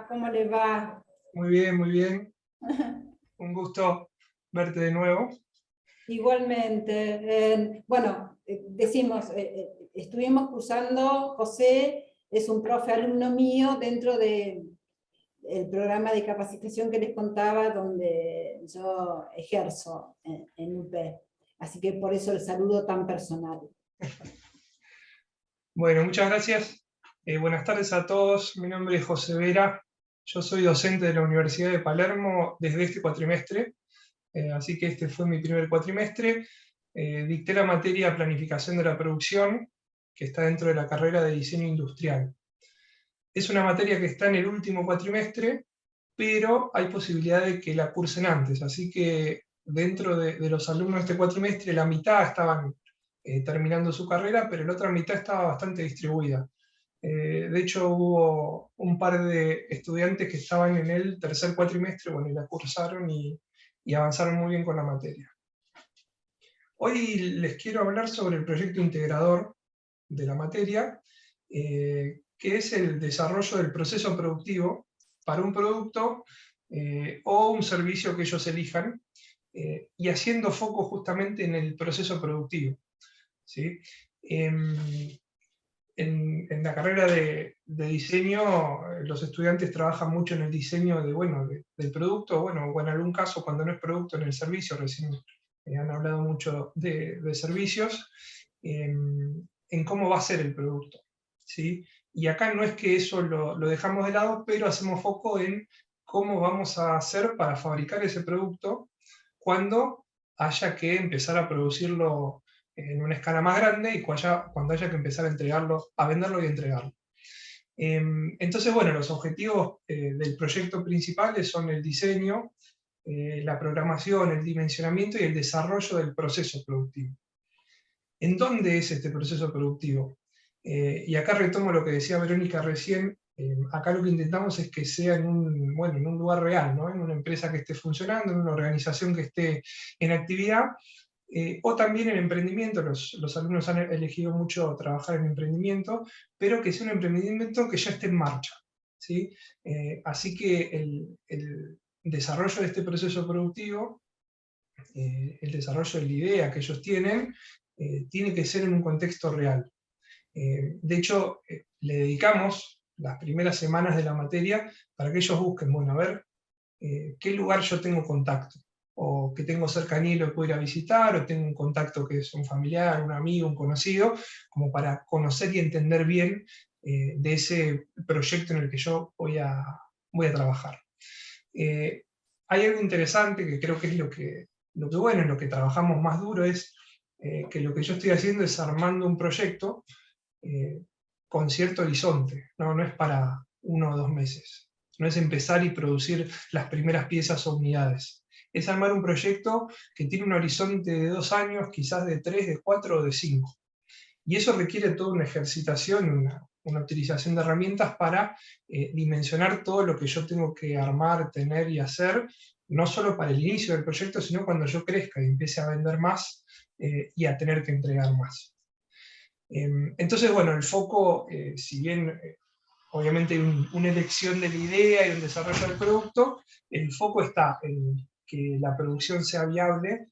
¿Cómo le va? Muy bien, muy bien. Un gusto verte de nuevo. Igualmente. Bueno, decimos, estuvimos cursando, José es un profe alumno mío dentro del programa de capacitación que les contaba, donde yo ejerzo en UP. Así que por eso el saludo tan personal. Bueno, muchas gracias. Buenas tardes a todos. Mi nombre es José Vera. Yo soy docente de la Universidad de Palermo desde este cuatrimestre. Así que este fue mi primer cuatrimestre. Dicté la materia Planificación de la Producción, que está dentro de la carrera de Diseño Industrial. Es una materia que está en el último cuatrimestre, pero hay posibilidad de que la cursen antes. Así que dentro de los alumnos de este cuatrimestre, la mitad estaban terminando su carrera, pero la otra mitad estaba bastante distribuida. De hecho, hubo un par de estudiantes que estaban en el tercer cuatrimestre, bueno, y la cursaron y avanzaron muy bien con la materia. Hoy les quiero hablar sobre el proyecto integrador de la materia, que es el desarrollo del proceso productivo para un producto o un servicio que ellos elijan, y haciendo foco justamente en el proceso productivo, ¿sí? En la carrera de diseño, los estudiantes trabajan mucho en el diseño del producto, o en algún caso, cuando no es producto, en el servicio. Recién han hablado mucho de servicios, en cómo va a ser el producto, ¿sí? Y acá no es que eso lo dejamos de lado, pero hacemos foco en cómo vamos a hacer para fabricar ese producto cuando haya que empezar a producirlo en una escala más grande, y cuando haya que empezar a entregarlo, a venderlo y entregarlo. Entonces, bueno, los objetivos del proyecto principales son el diseño, la programación, el dimensionamiento y el desarrollo del proceso productivo. ¿En dónde es este proceso productivo? Y acá retomo lo que decía Verónica recién. Acá lo que intentamos es que sea en un lugar real, ¿no? En una empresa que esté funcionando, en una organización que esté en actividad, o también en emprendimiento. Los alumnos han elegido mucho trabajar en emprendimiento, pero que sea un emprendimiento que ya esté en marcha, ¿sí? Así que el desarrollo de este proceso productivo, el desarrollo de la idea que ellos tienen, tiene que ser en un contexto real. De hecho, le dedicamos las primeras semanas de la materia para que ellos busquen, a ver, qué lugar yo tengo contacto, o que tengo cercanía y lo puedo ir a visitar, o tengo un contacto que es un familiar, un amigo, un conocido, como para conocer y entender bien de ese proyecto en el que yo voy a trabajar. Hay algo interesante que creo que es lo que bueno, en lo que trabajamos más duro, es que lo que yo estoy haciendo es armando un proyecto con cierto horizonte, no es para 1 o 2 meses, no es empezar y producir las primeras piezas o unidades. Es armar un proyecto que tiene un horizonte de 2 años, quizás de 3, de 4 o de 5. Y eso requiere toda una ejercitación, una utilización de herramientas para dimensionar todo lo que yo tengo que armar, tener y hacer, no solo para el inicio del proyecto, sino cuando yo crezca y empiece a vender más y a tener que entregar más. Entonces, bueno, el foco, si bien obviamente hay una elección de la idea y un desarrollo del producto, el foco está en que la producción sea viable,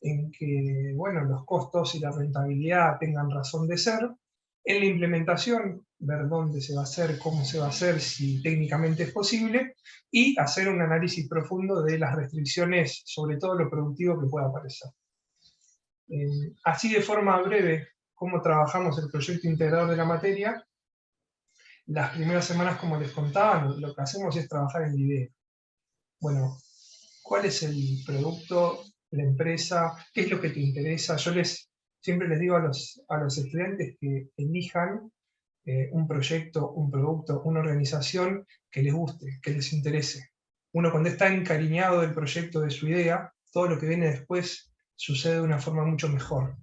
en que bueno, los costos y la rentabilidad tengan razón de ser, en la implementación, ver dónde se va a hacer, cómo se va a hacer, si técnicamente es posible, y hacer un análisis profundo de las restricciones, sobre todo lo productivo que pueda aparecer. Así de forma breve, cómo trabajamos el proyecto integrador de la materia. Las primeras semanas, como les contaba, lo que hacemos es trabajar en la idea. Bueno, ¿cuál es el producto, la empresa? ¿Qué es lo que te interesa? Yo siempre les digo a los estudiantes que elijan un proyecto, un producto, una organización que les guste, que les interese. Uno cuando está encariñado del proyecto, de su idea, todo lo que viene después sucede de una forma mucho mejor.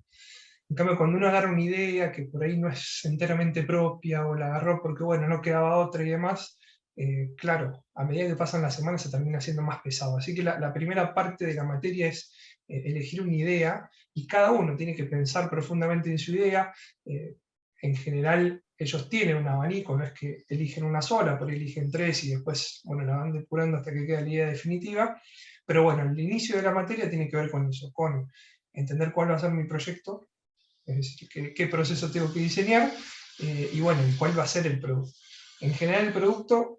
En cambio, cuando uno agarra una idea que por ahí no es enteramente propia, o la agarró porque, bueno, no quedaba otra y demás, claro, a medida que pasan las semanas se termina siendo más pesado. Así que la primera parte de la materia es elegir una idea, y cada uno tiene que pensar profundamente en su idea. En general, ellos tienen un abanico, no es que eligen una sola, por ahí eligen 3 y después, bueno, la van depurando hasta que queda la idea definitiva. Pero bueno, el inicio de la materia tiene que ver con eso, con entender cuál va a ser mi proyecto, es decir, qué proceso tengo que diseñar, y bueno, cuál va a ser el producto. En general el producto,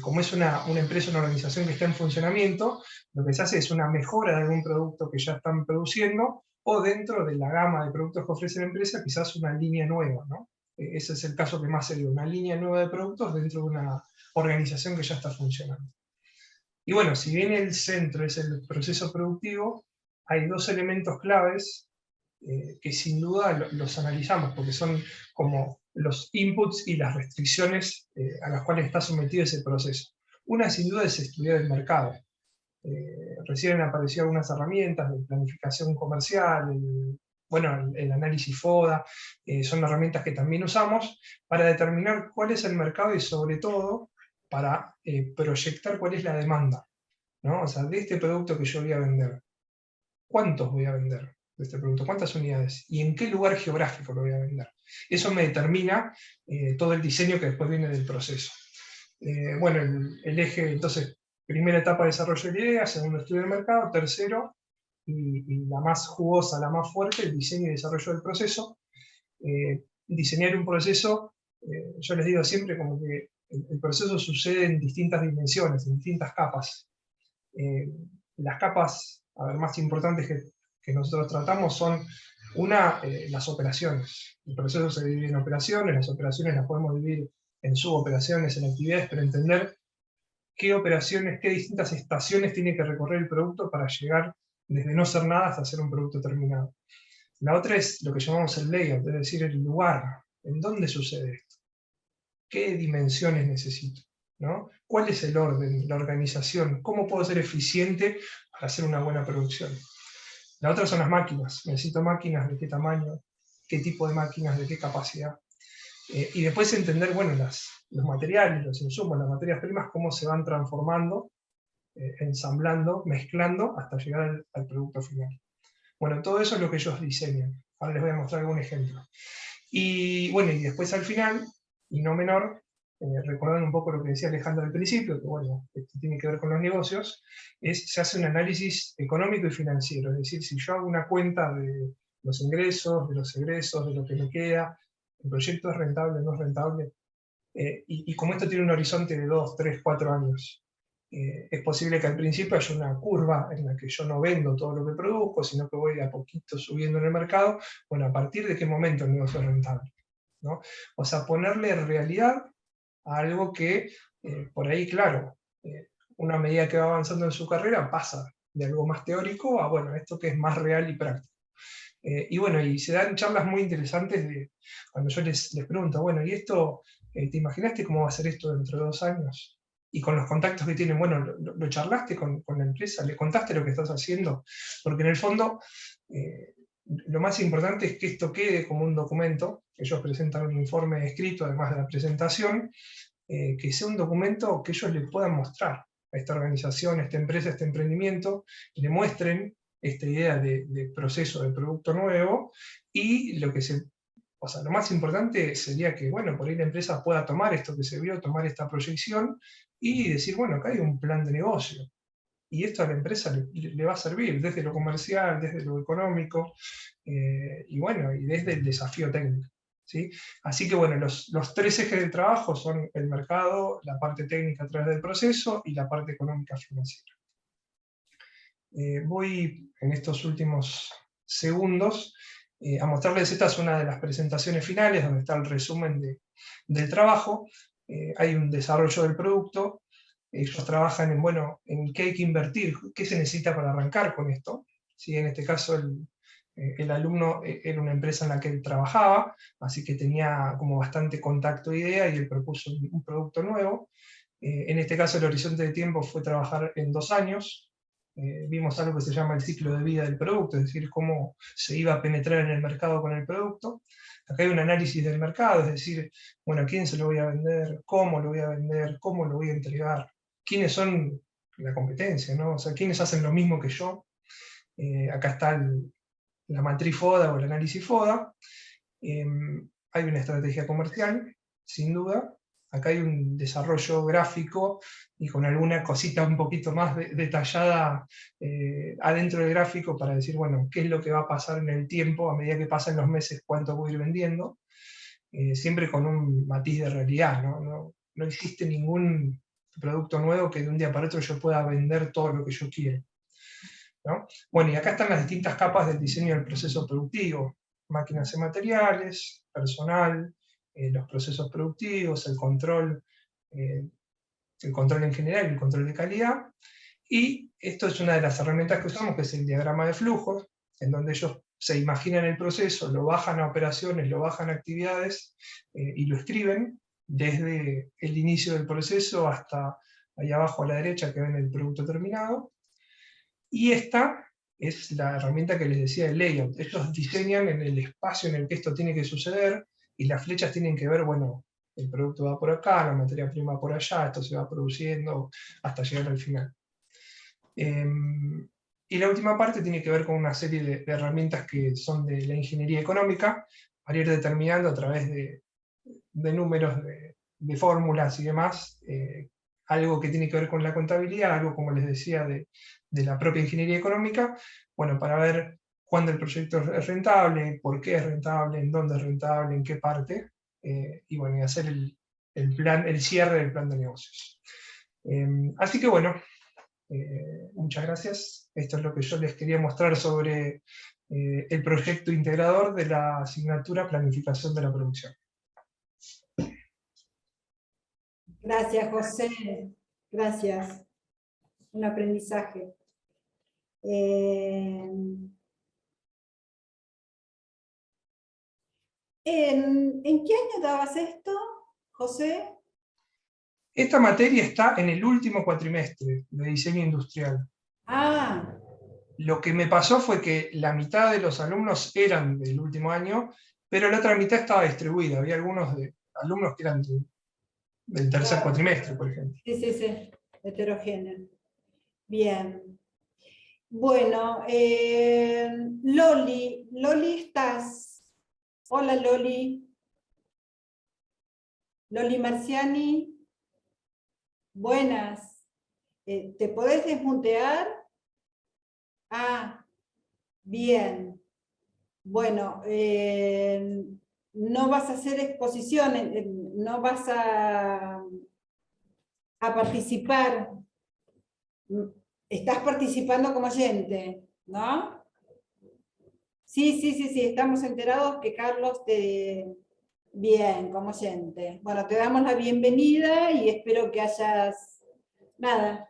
como es una empresa, una organización que está en funcionamiento, lo que se hace es una mejora de algún producto que ya están produciendo, o dentro de la gama de productos que ofrece la empresa, quizás una línea nueva, ¿no? Ese es el caso que más se ve, una línea nueva de productos dentro de una organización que ya está funcionando. Y bueno, si bien el centro es el proceso productivo, hay dos elementos claves que sin duda los analizamos, porque son como los inputs y las restricciones a las cuales está sometido ese proceso. Una sin duda es estudiar el mercado. Recién han aparecido algunas herramientas de planificación comercial, el análisis FODA, son herramientas que también usamos para determinar cuál es el mercado y sobre todo para proyectar cuál es la demanda, ¿no? O sea, de este producto que yo voy a vender, ¿cuántos voy a vender de este producto? ¿Cuántas unidades? ¿Y en qué lugar geográfico lo voy a vender? Eso me determina todo el diseño que después viene del proceso. Bueno, el eje, entonces, primera etapa de desarrollo de idea, segundo estudio del mercado, tercero, y la más jugosa, la más fuerte, el diseño y desarrollo del proceso. Diseñar un proceso, yo les digo siempre como que el proceso sucede en distintas dimensiones, en distintas capas. Las capas, más importantes que nosotros tratamos son, una, las operaciones. El proceso se divide en operaciones, las operaciones las podemos dividir en suboperaciones, en actividades, pero entender qué operaciones, qué distintas estaciones tiene que recorrer el producto para llegar desde no ser nada hasta ser un producto terminado. La otra es lo que llamamos el layout, es decir, el lugar, en dónde sucede esto, qué dimensiones necesito, ¿no? ¿Cuál es el orden, la organización? ¿Cómo puedo ser eficiente para hacer una buena producción? La otra son las máquinas. Necesito máquinas de qué tamaño, qué tipo de máquinas, de qué capacidad. Y después entender, bueno, los materiales, los insumos, las materias primas, cómo se van transformando, ensamblando, mezclando, hasta llegar al producto final. Bueno, todo eso es lo que ellos diseñan. Ahora les voy a mostrar algún ejemplo. Y bueno, y después al final, y no menor, recordando un poco lo que decía Alejandro al principio, que bueno, esto tiene que ver con los negocios, se hace un análisis económico y financiero, es decir, si yo hago una cuenta de los ingresos, de los egresos, de lo que me queda, el proyecto es rentable, no es rentable, y como esto tiene un horizonte de 2, 3, 4 años, es posible que al principio haya una curva en la que yo no vendo todo lo que produzco, sino que voy a poquito subiendo en el mercado. Bueno, ¿a partir de qué momento el negocio es rentable? ¿No? O sea, ponerle realidad a algo que, por ahí, claro, una medida que va avanzando en su carrera pasa de algo más teórico a, bueno, esto que es más real y práctico. Y bueno, y se dan charlas muy interesantes cuando yo les pregunto, bueno, ¿y esto, te imaginaste cómo va a ser esto dentro de 2 años? Y con los contactos que tienen, bueno, ¿lo charlaste con la empresa? ¿Le contaste lo que estás haciendo? Porque en el fondo, lo más importante es que esto quede como un documento. Ellos presentan un informe escrito, además de la presentación, que sea un documento que ellos le puedan mostrar a esta organización, a esta empresa, a este emprendimiento, y le muestren esta idea de proceso de producto nuevo, y lo más importante sería que, bueno, por ahí la empresa pueda tomar esto que se vio, tomar esta proyección, y decir, bueno, acá hay un plan de negocio, y esto a la empresa le va a servir, desde lo comercial, desde lo económico, y bueno, y desde el desafío técnico, ¿sí? Así que bueno, los 3 ejes del trabajo son el mercado, la parte técnica a través del proceso, y la parte económica financiera. Voy en estos últimos segundos a mostrarles, esta es una de las presentaciones finales, donde está el resumen del trabajo. Hay un desarrollo del producto, ellos trabajan en, bueno, en qué hay que invertir, qué se necesita para arrancar con esto. ¿Sí? En este caso el alumno era una empresa en la que él trabajaba, así que tenía como bastante contacto e idea, y él propuso un producto nuevo. En este caso el horizonte de tiempo fue trabajar en 2 años. Vimos algo que se llama el ciclo de vida del producto, es decir, cómo se iba a penetrar en el mercado con el producto. Acá hay un análisis del mercado, es decir, bueno, ¿a quién se lo voy a vender? ¿Cómo lo voy a vender? ¿Cómo lo voy a entregar? ¿Quiénes son la competencia, ¿no? O sea, ¿quiénes hacen lo mismo que yo? Acá está la matriz FODA o el análisis FODA. Hay una estrategia comercial, sin duda. Acá hay un desarrollo gráfico y con alguna cosita un poquito más detallada adentro del gráfico para decir, bueno, qué es lo que va a pasar en el tiempo, a medida que pasen los meses, cuánto voy a ir vendiendo, siempre con un matiz de realidad, ¿no? No existe ningún producto nuevo que de un día para otro yo pueda vender todo lo que yo quiero, ¿no? Bueno, y acá están las distintas capas del diseño del proceso productivo: máquinas y materiales, personal, los procesos productivos, el control en general, el control de calidad. Y esto es una de las herramientas que usamos, que es el diagrama de flujos, en donde ellos se imaginan el proceso, lo bajan a operaciones, lo bajan a actividades, y lo escriben desde el inicio del proceso hasta ahí abajo a la derecha, que ven el producto terminado. Y esta es la herramienta que les decía, el layout. Ellos diseñan en el espacio en el que esto tiene que suceder, y las flechas tienen que ver, bueno, el producto va por acá, la materia prima por allá, esto se va produciendo hasta llegar al final. Y la última parte tiene que ver con una serie de herramientas que son de la ingeniería económica, para ir determinando a través de números, de fórmulas y demás, algo que tiene que ver con la contabilidad, algo, como les decía, de la propia ingeniería económica, bueno, para ver cuándo el proyecto es rentable, por qué es rentable, en dónde es rentable, en qué parte, y bueno, y hacer el cierre del plan de negocios. Así que bueno, muchas gracias. Esto es lo que yo les quería mostrar sobre el proyecto integrador de la asignatura Planificación de la Producción. Gracias, José. Gracias. Un aprendizaje. ¿En qué año dabas esto, José? Esta materia está en el último cuatrimestre de diseño industrial. Ah. Lo que me pasó fue que la mitad de los alumnos eran del último año, pero la otra mitad estaba distribuida. Había algunos alumnos que eran del tercer cuatrimestre, por ejemplo. Sí, sí, sí, heterogéneo. Bien. Bueno, Loli, ¿estás? Hola, Loli. Loli Marciani. Buenas. ¿Te podés desmutear? Ah, bien. Bueno, no vas a hacer exposiciones, no vas a participar. Estás participando como oyente, ¿no? Sí, estamos enterados que Carlos te... Bien, como oyente. Bueno, te damos la bienvenida y espero que hayas... Nada,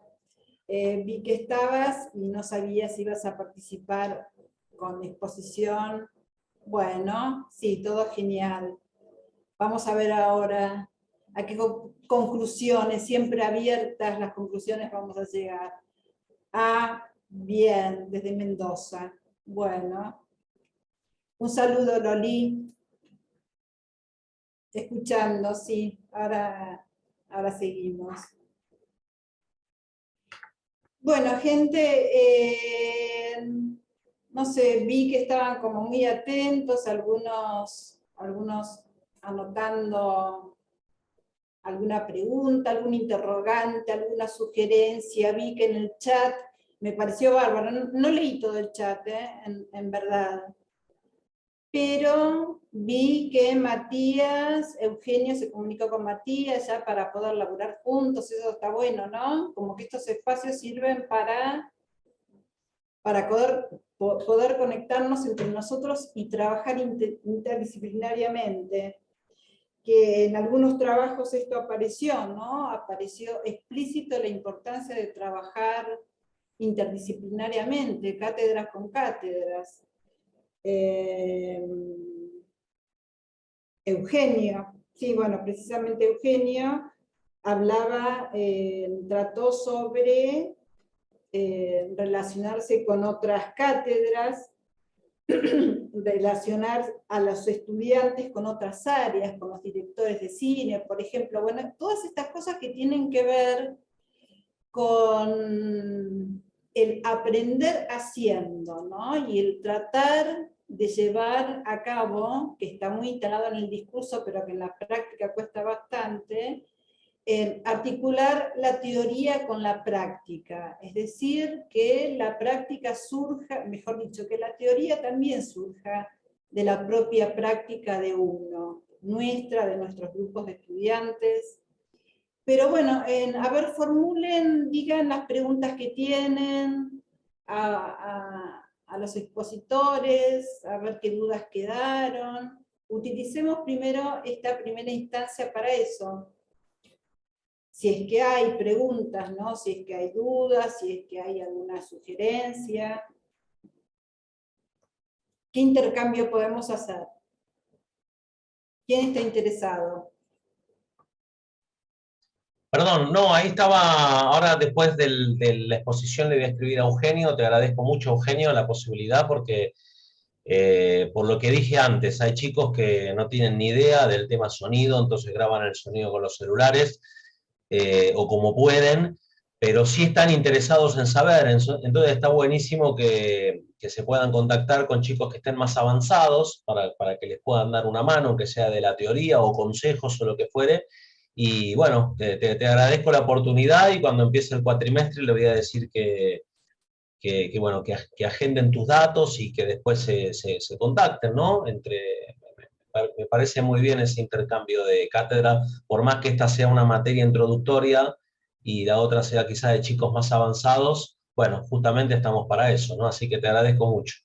vi que estabas y no sabía si ibas a participar con exposición. Bueno, sí, todo genial. Vamos a ver ahora a qué conclusiones, siempre abiertas las conclusiones, vamos a llegar. Ah, bien, desde Mendoza. Bueno, Un saludo, Loli. Escuchando, sí. Ahora seguimos. Bueno, gente, no sé, vi que estaban como muy atentos, algunos anotando alguna pregunta, algún interrogante, alguna sugerencia. Vi que en el chat me pareció bárbaro. No leí todo el chat, en verdad. Pero vi que Eugenio se comunicó con Matías ya para poder laburar juntos, eso está bueno, ¿no? Como que estos espacios sirven para poder conectarnos entre nosotros y trabajar interdisciplinariamente. Que en algunos trabajos esto apareció, ¿no? Apareció explícito la importancia de trabajar interdisciplinariamente, cátedras con cátedras. Eugenio, sí, bueno, precisamente Eugenio hablaba, trató sobre relacionarse con otras cátedras, relacionar a los estudiantes con otras áreas, con los directores de cine, por ejemplo, bueno, todas estas cosas que tienen que ver con el aprender haciendo, ¿no? Y el tratar de llevar a cabo, que está muy instalado en el discurso, pero que en la práctica cuesta bastante, articular la teoría con la práctica, es decir, que la práctica surja, mejor dicho, que la teoría también surja de la propia práctica de uno, nuestra, de nuestros grupos de estudiantes. Pero bueno, a ver, formulen, digan las preguntas que tienen a los expositores, a ver qué dudas quedaron. Utilicemos primero esta primera instancia para eso. Si es que hay preguntas, ¿no? Si es que hay dudas, si es que hay alguna sugerencia. ¿Qué intercambio podemos hacer? ¿Quién está interesado? Perdón, no, ahí estaba, ahora después de la exposición le voy a escribir a Eugenio, te agradezco mucho, Eugenio, la posibilidad, porque por lo que dije antes, hay chicos que no tienen ni idea del tema sonido, entonces graban el sonido con los celulares, o como pueden, pero sí están interesados en saber, entonces está buenísimo que se puedan contactar con chicos que estén más avanzados, para que les puedan dar una mano, aunque sea de la teoría o consejos o lo que fuere. Y bueno, te agradezco la oportunidad, y cuando empiece el cuatrimestre le voy a decir bueno, que agenden tus datos y que después se contacten, ¿no? Me parece muy bien ese intercambio de cátedra, por más que esta sea una materia introductoria y la otra sea quizá de chicos más avanzados. Bueno, justamente estamos para eso, ¿no? Así que te agradezco mucho.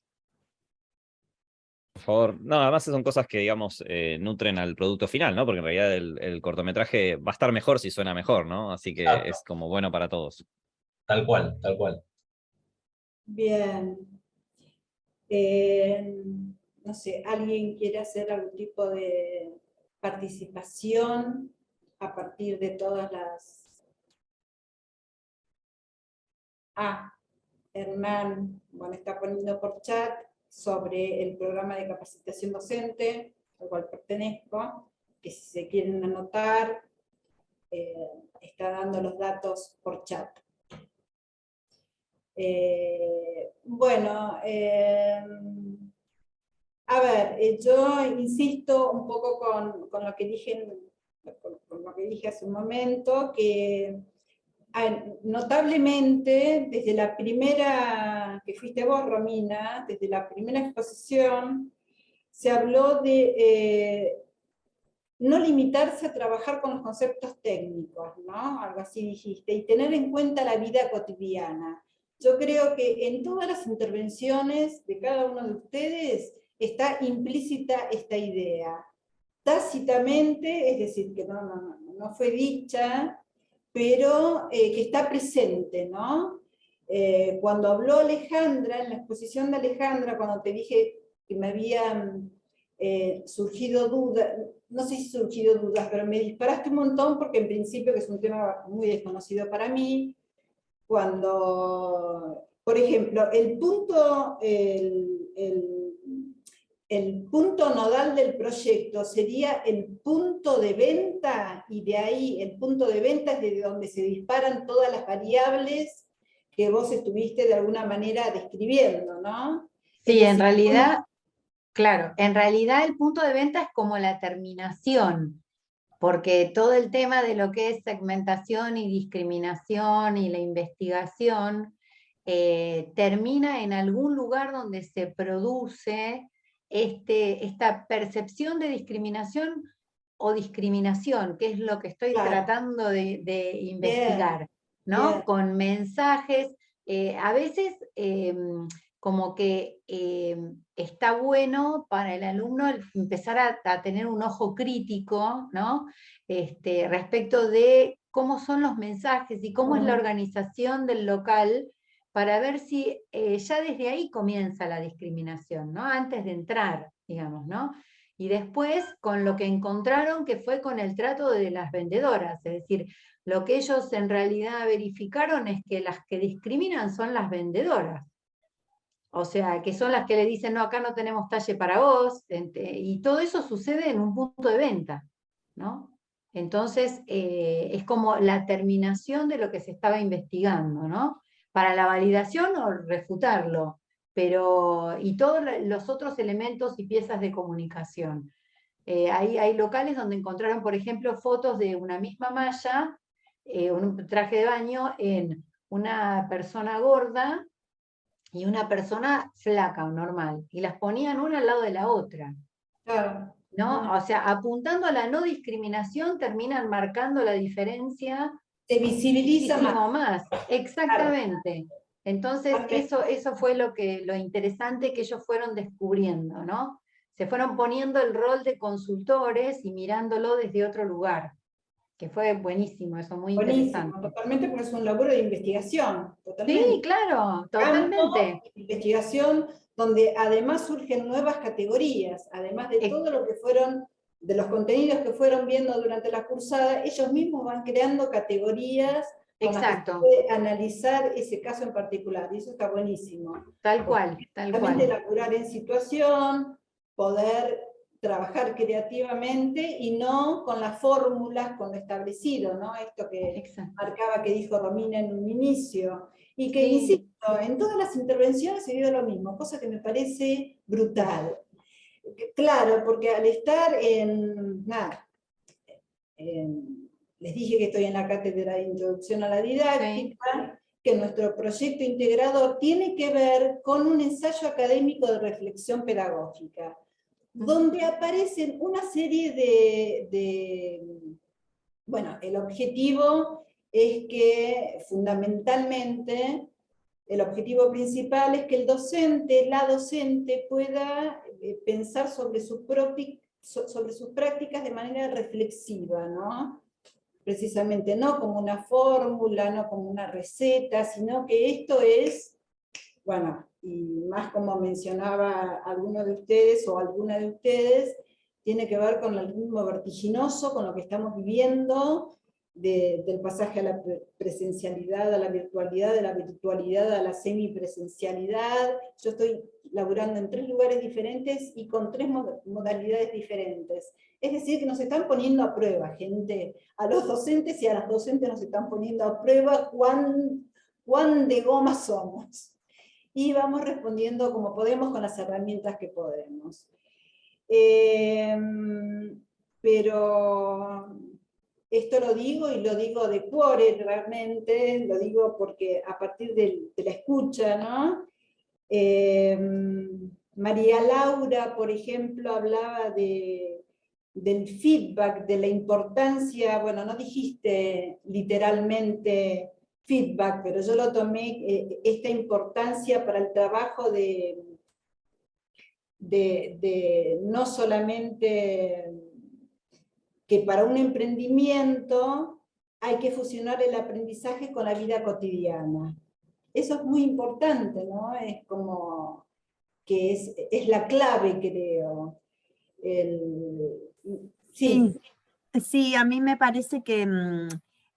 Por favor. No, además son cosas que, digamos, nutren al producto final, ¿no? Porque en realidad el cortometraje va a estar mejor si suena mejor, ¿no? Así que Exacto. es como bueno para todos. Tal cual, tal cual. Bien. No sé, ¿alguien quiere hacer algún tipo de participación a partir de todas las... Hernán, bueno, está poniendo por chat sobre el programa de capacitación docente, al cual pertenezco, que si se quieren anotar, está dando los datos por chat. Bueno, a ver, yo insisto un poco con lo que dije, con lo que dije hace un momento, que notablemente, desde la primera, que fuiste vos, Romina, desde la primera exposición, se habló de no limitarse a trabajar con los conceptos técnicos, ¿no? Algo así dijiste, y tener en cuenta la vida cotidiana. Yo creo que en todas las intervenciones de cada uno de ustedes está implícita esta idea. Tácitamente, es decir, que no fue dicha, pero que está presente, ¿no? Cuando habló Alejandra, en la exposición de Alejandra, cuando te dije que me habían surgido dudas, no sé si surgido dudas, pero me disparaste un montón, porque en principio, que es un tema muy desconocido para mí, cuando, por ejemplo, el punto, el punto nodal del proyecto sería el punto de venta, y de ahí el punto de venta es de donde se disparan todas las variables que vos estuviste de alguna manera describiendo, ¿no? Sí, en realidad, claro, en realidad el punto de venta es como la terminación, porque todo el tema de lo que es segmentación y discriminación y la investigación termina en algún lugar donde se produce esta percepción de discriminación o discriminación, que es lo que estoy tratando de investigar, ¿no? Bien. Con mensajes, a veces como que está bueno para el alumno empezar a tener un ojo crítico, ¿no? Respecto de cómo son los mensajes y cómo es la organización del local, para ver si ya desde ahí comienza la discriminación, ¿no? Antes de entrar, digamos, ¿no? Y después con lo que encontraron, que fue con el trato de las vendedoras, es decir, lo que ellos en realidad verificaron es que las que discriminan son las vendedoras. O sea, que son las que le dicen, no, acá no tenemos talle para vos, y todo eso sucede en un punto de venta, ¿no? Entonces, es como la terminación de lo que se estaba investigando, ¿no? Para la validación o refutarlo, y todos los otros elementos y piezas de comunicación. Hay locales donde encontraron, por ejemplo, fotos de una misma malla, un traje de baño en una persona gorda y una persona flaca o normal, y las ponían una al lado de la otra. Claro. ¿No? O sea, apuntando a la no discriminación, terminan marcando la diferencia. Se visibiliza muchísimo más. Exactamente. Claro. Entonces, eso fue lo interesante que ellos fueron descubriendo, ¿no? Se fueron poniendo el rol de consultores y mirándolo desde otro lugar, que fue buenísimo, eso muy interesante. Totalmente, porque es un laburo de investigación, totalmente. Sí, claro, totalmente. Investigación donde además surgen nuevas categorías, además de todo lo que fueron, de los contenidos que fueron viendo durante la cursada, ellos mismos van creando categorías con las que se puede analizar ese caso en particular, y eso está buenísimo. Tal cual, tal cual. Laburar en situación, poder trabajar creativamente y no con las fórmulas, con lo establecido, ¿no? Esto que marcaba que dijo Romina en un inicio, y que, insisto, en todas las intervenciones se vio lo mismo, cosa que me parece brutal. Claro, porque al estar les dije que estoy en la cátedra de Introducción a la Didáctica, que nuestro proyecto integrador tiene que ver con un ensayo académico de reflexión pedagógica, donde aparecen una serie bueno, el objetivo es que fundamentalmente, el objetivo principal es que el docente, la docente pueda pensar sobre sus prácticas de manera reflexiva, ¿no? Precisamente, no como una fórmula, no como una receta, sino que esto es, bueno, y más como mencionaba alguno de ustedes o alguna de ustedes, tiene que ver con el ritmo vertiginoso, con lo que estamos viviendo, del pasaje a la presencialidad, a la virtualidad, de la virtualidad a la semipresencialidad. Yo estoy laburando en 3 lugares diferentes y con 3 modalidades diferentes. Es decir, que nos están poniendo a prueba, gente. A los docentes y a las docentes nos están poniendo a prueba cuán de goma somos. Y vamos respondiendo como podemos con las herramientas que podemos. Pero esto lo digo, y lo digo de cuore realmente, lo digo porque a partir de la escucha, ¿no? María Laura, por ejemplo, hablaba del feedback, de la importancia, bueno, no dijiste literalmente feedback, pero yo lo tomé, esta importancia para el trabajo de no solamente que para un emprendimiento hay que fusionar el aprendizaje con la vida cotidiana. Eso es muy importante, ¿no? Es como que es la clave, creo. Sí, a mí me parece que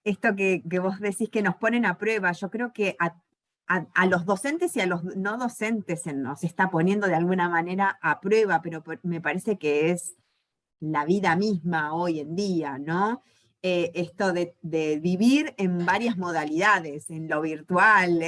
esto que vos decís que nos ponen a prueba, yo creo que a los docentes y a los no docentes nos está poniendo de alguna manera a prueba, pero me parece que es la vida misma hoy en día, ¿no? Esto de vivir en varias modalidades, en lo virtual,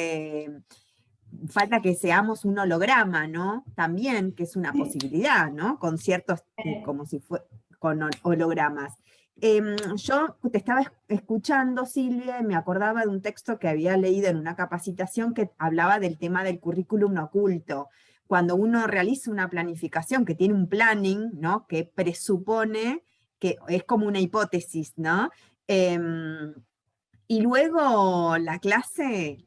falta que seamos un holograma, ¿no? También, que es una posibilidad, ¿no? Con ciertos, como si fuera, con hologramas. Yo te estaba escuchando, Silvia, y me acordaba de un texto que había leído en una capacitación que hablaba del tema del currículum oculto. Cuando uno realiza una planificación que tiene un planning, ¿no? Que presupone que es como una hipótesis, ¿no? Y luego la clase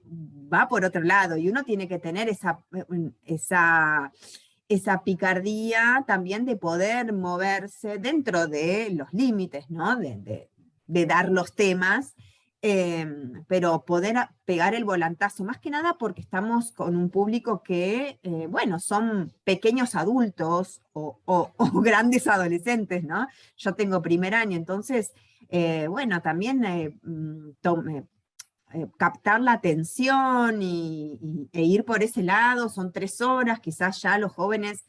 va por otro lado y uno tiene que tener esa picardía también de poder moverse dentro de los límites, ¿no? De dar los temas, pero poder pegar el volantazo, más que nada porque estamos con un público que, bueno, son pequeños adultos o grandes adolescentes, ¿no? Yo tengo primer año, entonces, bueno, también captar la atención e ir por ese lado, son 3 horas, quizás ya los jóvenes,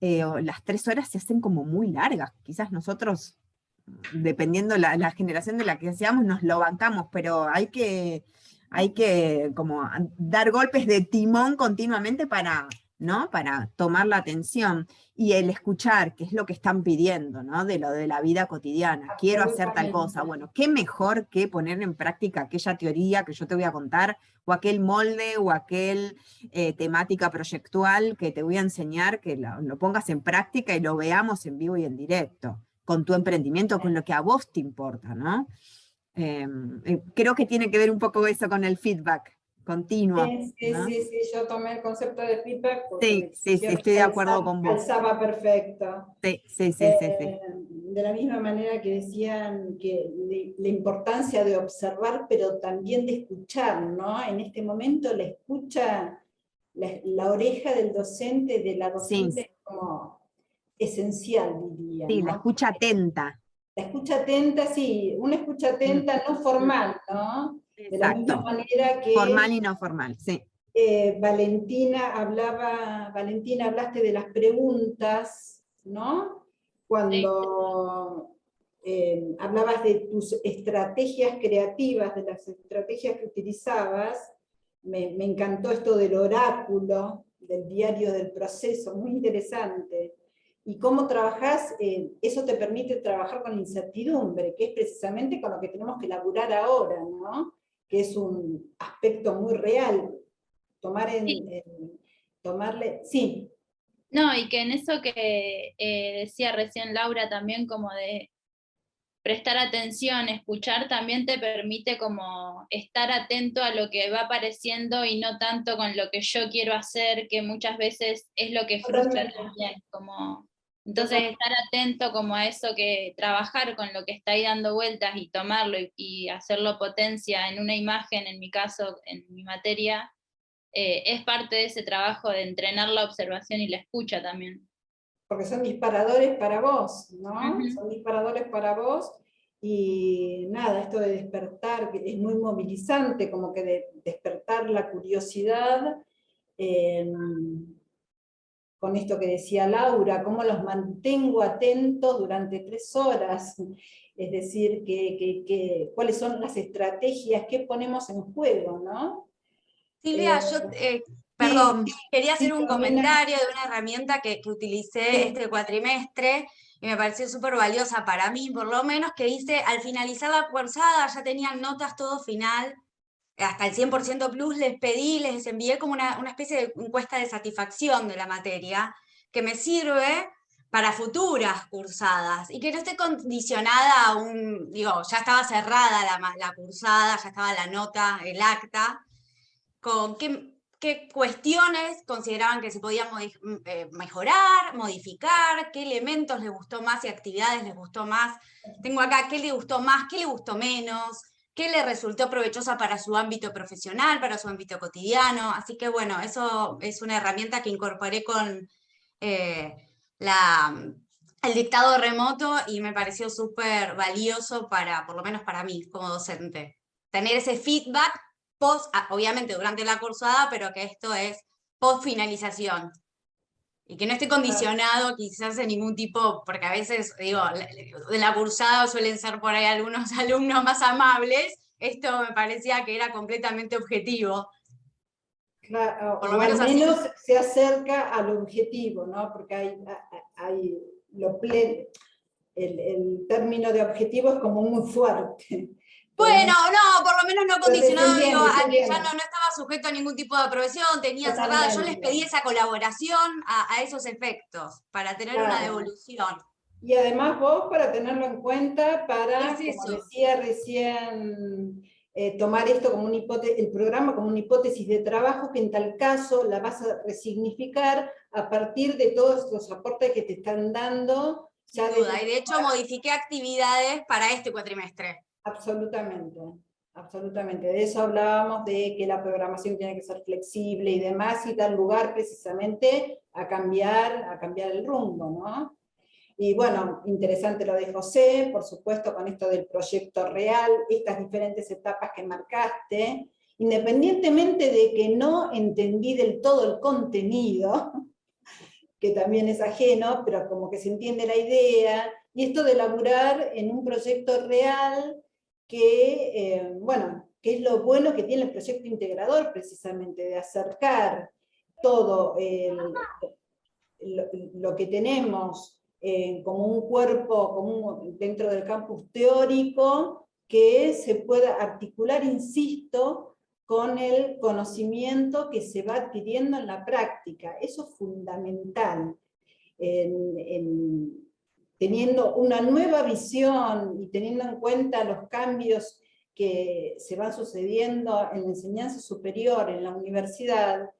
las 3 horas se hacen como muy largas, quizás nosotros, dependiendo la generación de la que seamos, nos lo bancamos, pero hay que como dar golpes de timón continuamente ¿no? Para tomar la atención y el escuchar, que es lo que están pidiendo, ¿no? De lo de la vida cotidiana. Quiero hacer tal cosa. Bueno, qué mejor que poner en práctica aquella teoría que yo te voy a contar, o aquel molde, o aquel temática proyectual que te voy a enseñar, que lo pongas en práctica y lo veamos en vivo y en directo, con tu emprendimiento, con lo que a vos te importa, ¿no? Creo que tiene que ver un poco eso con el feedback continuo. Sí, ¿no? sí, yo tomé el concepto de feedback porque Sí, estoy de acuerdo con vos. Calzaba perfecto. Sí. De la misma manera que decían que la importancia de observar, pero también de escuchar, ¿no? En este momento la escucha, la oreja del docente, de la docente, es como esencial, diría. Sí, ¿no? la escucha atenta. La escucha atenta, sí, una escucha atenta no formal, ¿no? Exacto. De la misma manera que... Formal y no formal, sí. Valentina, hablaste de las preguntas, ¿no? Cuando hablabas de tus estrategias creativas, de las estrategias que utilizabas, me encantó esto del oráculo, del diario del proceso, muy interesante. Y cómo trabajás, eso te permite trabajar con incertidumbre, que es precisamente con lo que tenemos que laburar ahora, ¿no? Que es un aspecto muy real. Tomarle, sí. No, y que en eso que decía recién Laura también, como de prestar atención, escuchar, también te permite como estar atento a lo que va apareciendo y no tanto con lo que yo quiero hacer, que muchas veces es lo que frustra también, como... Entonces estar atento como a eso, que trabajar con lo que está ahí dando vueltas y tomarlo y hacerlo potencia en una imagen, en mi caso, en mi materia, es parte de ese trabajo de entrenar la observación y la escucha también. Porque son disparadores para vos, ¿no? Son disparadores para vos, y nada, esto de despertar, que es muy movilizante, como que de despertar la curiosidad, con esto que decía Laura, cómo los mantengo atentos durante 3 horas, es decir, cuáles son las estrategias, qué ponemos en juego, ¿no? Silvia, yo, perdón, quería hacer un comentario de una herramienta que utilicé este cuatrimestre y me pareció súper valiosa para mí, por lo menos, que hice, al finalizar la cursada, ya tenían notas todo final, hasta el 100% plus, les envié como una especie de encuesta de satisfacción de la materia, que me sirve para futuras cursadas, y que no esté condicionada a ya estaba cerrada la cursada, ya estaba la nota, el acta, con qué cuestiones consideraban que se podían mejorar, modificar, qué elementos les gustó más y actividades les gustó más. Tengo acá qué le gustó más, qué le gustó menos, qué le resultó provechosa para su ámbito profesional, para su ámbito cotidiano. Así que bueno, eso es una herramienta que incorporé con el dictado remoto y me pareció súper valioso por lo menos para mí como docente. Tener ese feedback obviamente durante la cursada, pero que esto es post finalización. Y que no esté condicionado quizás en ningún tipo, porque a veces, digo, de la cursada suelen ser por ahí algunos alumnos más amables, esto me parecía que era completamente objetivo. Claro, Por o lo menos al así. menos se acerca al objetivo, ¿no? Porque hay el término de objetivo es como muy fuerte. Bueno, no, por lo menos no condicionado, se digo, a que entiende. ya no estaba sujeto a ningún tipo de aprobación, tenía cerrada, yo les pedí esa colaboración a esos efectos, para tener una devolución. Y además vos para tenerlo en cuenta, para, como eso. decía recién, tomar esto como el programa como una hipótesis de trabajo que en tal caso la vas a resignificar a partir de todos los aportes que te están dando. Sin duda, y de hecho modifiqué actividades para este cuatrimestre. Absolutamente, absolutamente. De eso hablábamos, de que la programación tiene que ser flexible y demás, y dar lugar precisamente a cambiar el rumbo, ¿no? Y bueno, interesante lo de José, por supuesto, con esto del proyecto real, estas diferentes etapas que marcaste, independientemente de que no entendí del todo el contenido, que también es ajeno, pero como que se entiende la idea, y esto de laburar en un proyecto real que, bueno, que es lo bueno que tiene el proyecto integrador, precisamente, de acercar todo lo que tenemos como un cuerpo común dentro del campus teórico, que se pueda articular, insisto, con el conocimiento que se va adquiriendo en la práctica. Eso es fundamental. Teniendo una nueva visión y teniendo en cuenta los cambios que se van sucediendo en la enseñanza superior, en la universidad,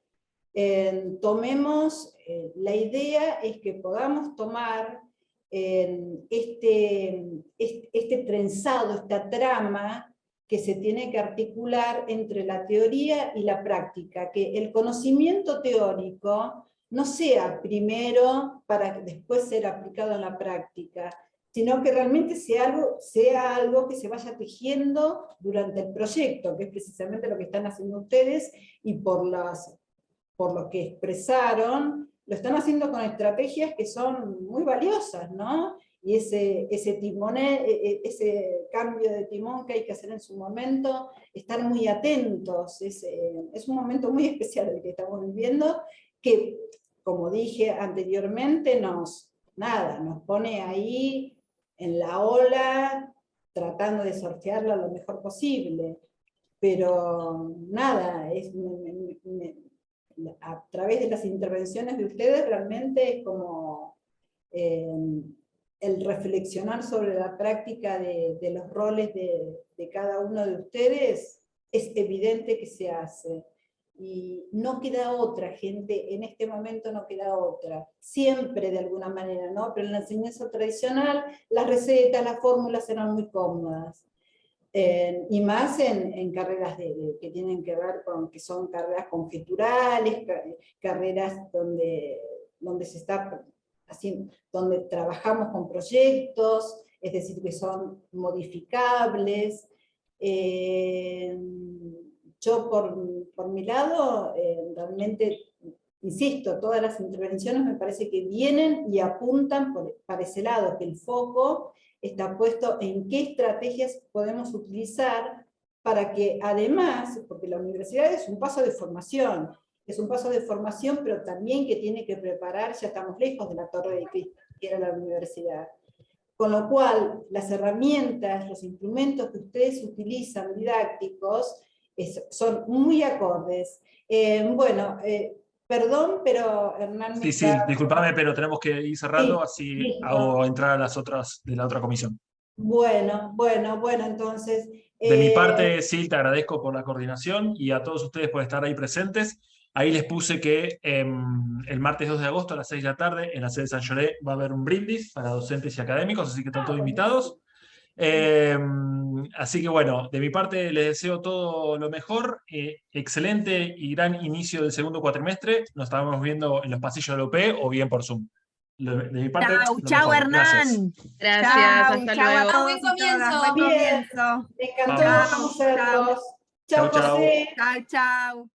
tomemos, la idea es que podamos tomar este trenzado, esta trama que se tiene que articular entre la teoría y la práctica, que el conocimiento teórico no sea primero para después ser aplicado en la práctica, sino que realmente sea algo que se vaya tejiendo durante el proyecto, que es precisamente lo que están haciendo ustedes, y por lo que expresaron, lo están haciendo con estrategias que son muy valiosas, ¿no? Y ese cambio de timón que hay que hacer en su momento, estar muy atentos, es un momento muy especial el que estamos viviendo, que, como dije anteriormente, nos pone ahí en la ola, tratando de surfearla lo mejor posible, pero nada, a través de las intervenciones de ustedes realmente es como el reflexionar sobre la práctica de los roles de cada uno de ustedes, es evidente que se hace. Y no queda otra, gente, en este momento no queda otra. Siempre de alguna manera, ¿no? Pero en la enseñanza tradicional, las recetas, las fórmulas eran muy cómodas. Y más en carreras que tienen que ver con, que son carreras conjeturales, carreras donde se está haciendo, donde trabajamos con proyectos, es decir, que son modificables. Yo por mi lado, realmente, insisto, todas las intervenciones me parece que vienen y apuntan para ese lado, que el foco está puesto en qué estrategias podemos utilizar para que además, porque la universidad es un paso de formación, pero también que tiene que preparar, ya estamos lejos de la torre de cristal que era la universidad. Con lo cual, las herramientas, los instrumentos que ustedes utilizan didácticos, son muy acordes. Perdón, pero Hernán... Sí, disculpame, pero tenemos que ir cerrando, así hago entrar a las otras de la otra comisión. Bueno, entonces... De mi parte, sí, te agradezco por la coordinación y a todos ustedes por estar ahí presentes. Ahí les puse que el martes 2 de agosto a las 6 de la tarde en la sede de San Lloré va a haber un brindis para docentes y académicos, así que están todos invitados. Así que bueno, de mi parte les deseo todo lo mejor, excelente y gran inicio del segundo cuatrimestre. Nos estaremos viendo en los pasillos de la UP o bien por Zoom. De mi parte, chau Hernán. Gracias, Chau, hasta chau luego. a todos. Buen comienzo. Buen comienzo. Me encantó conocerlos. Chau, Chau, chau. José. Chau, chau.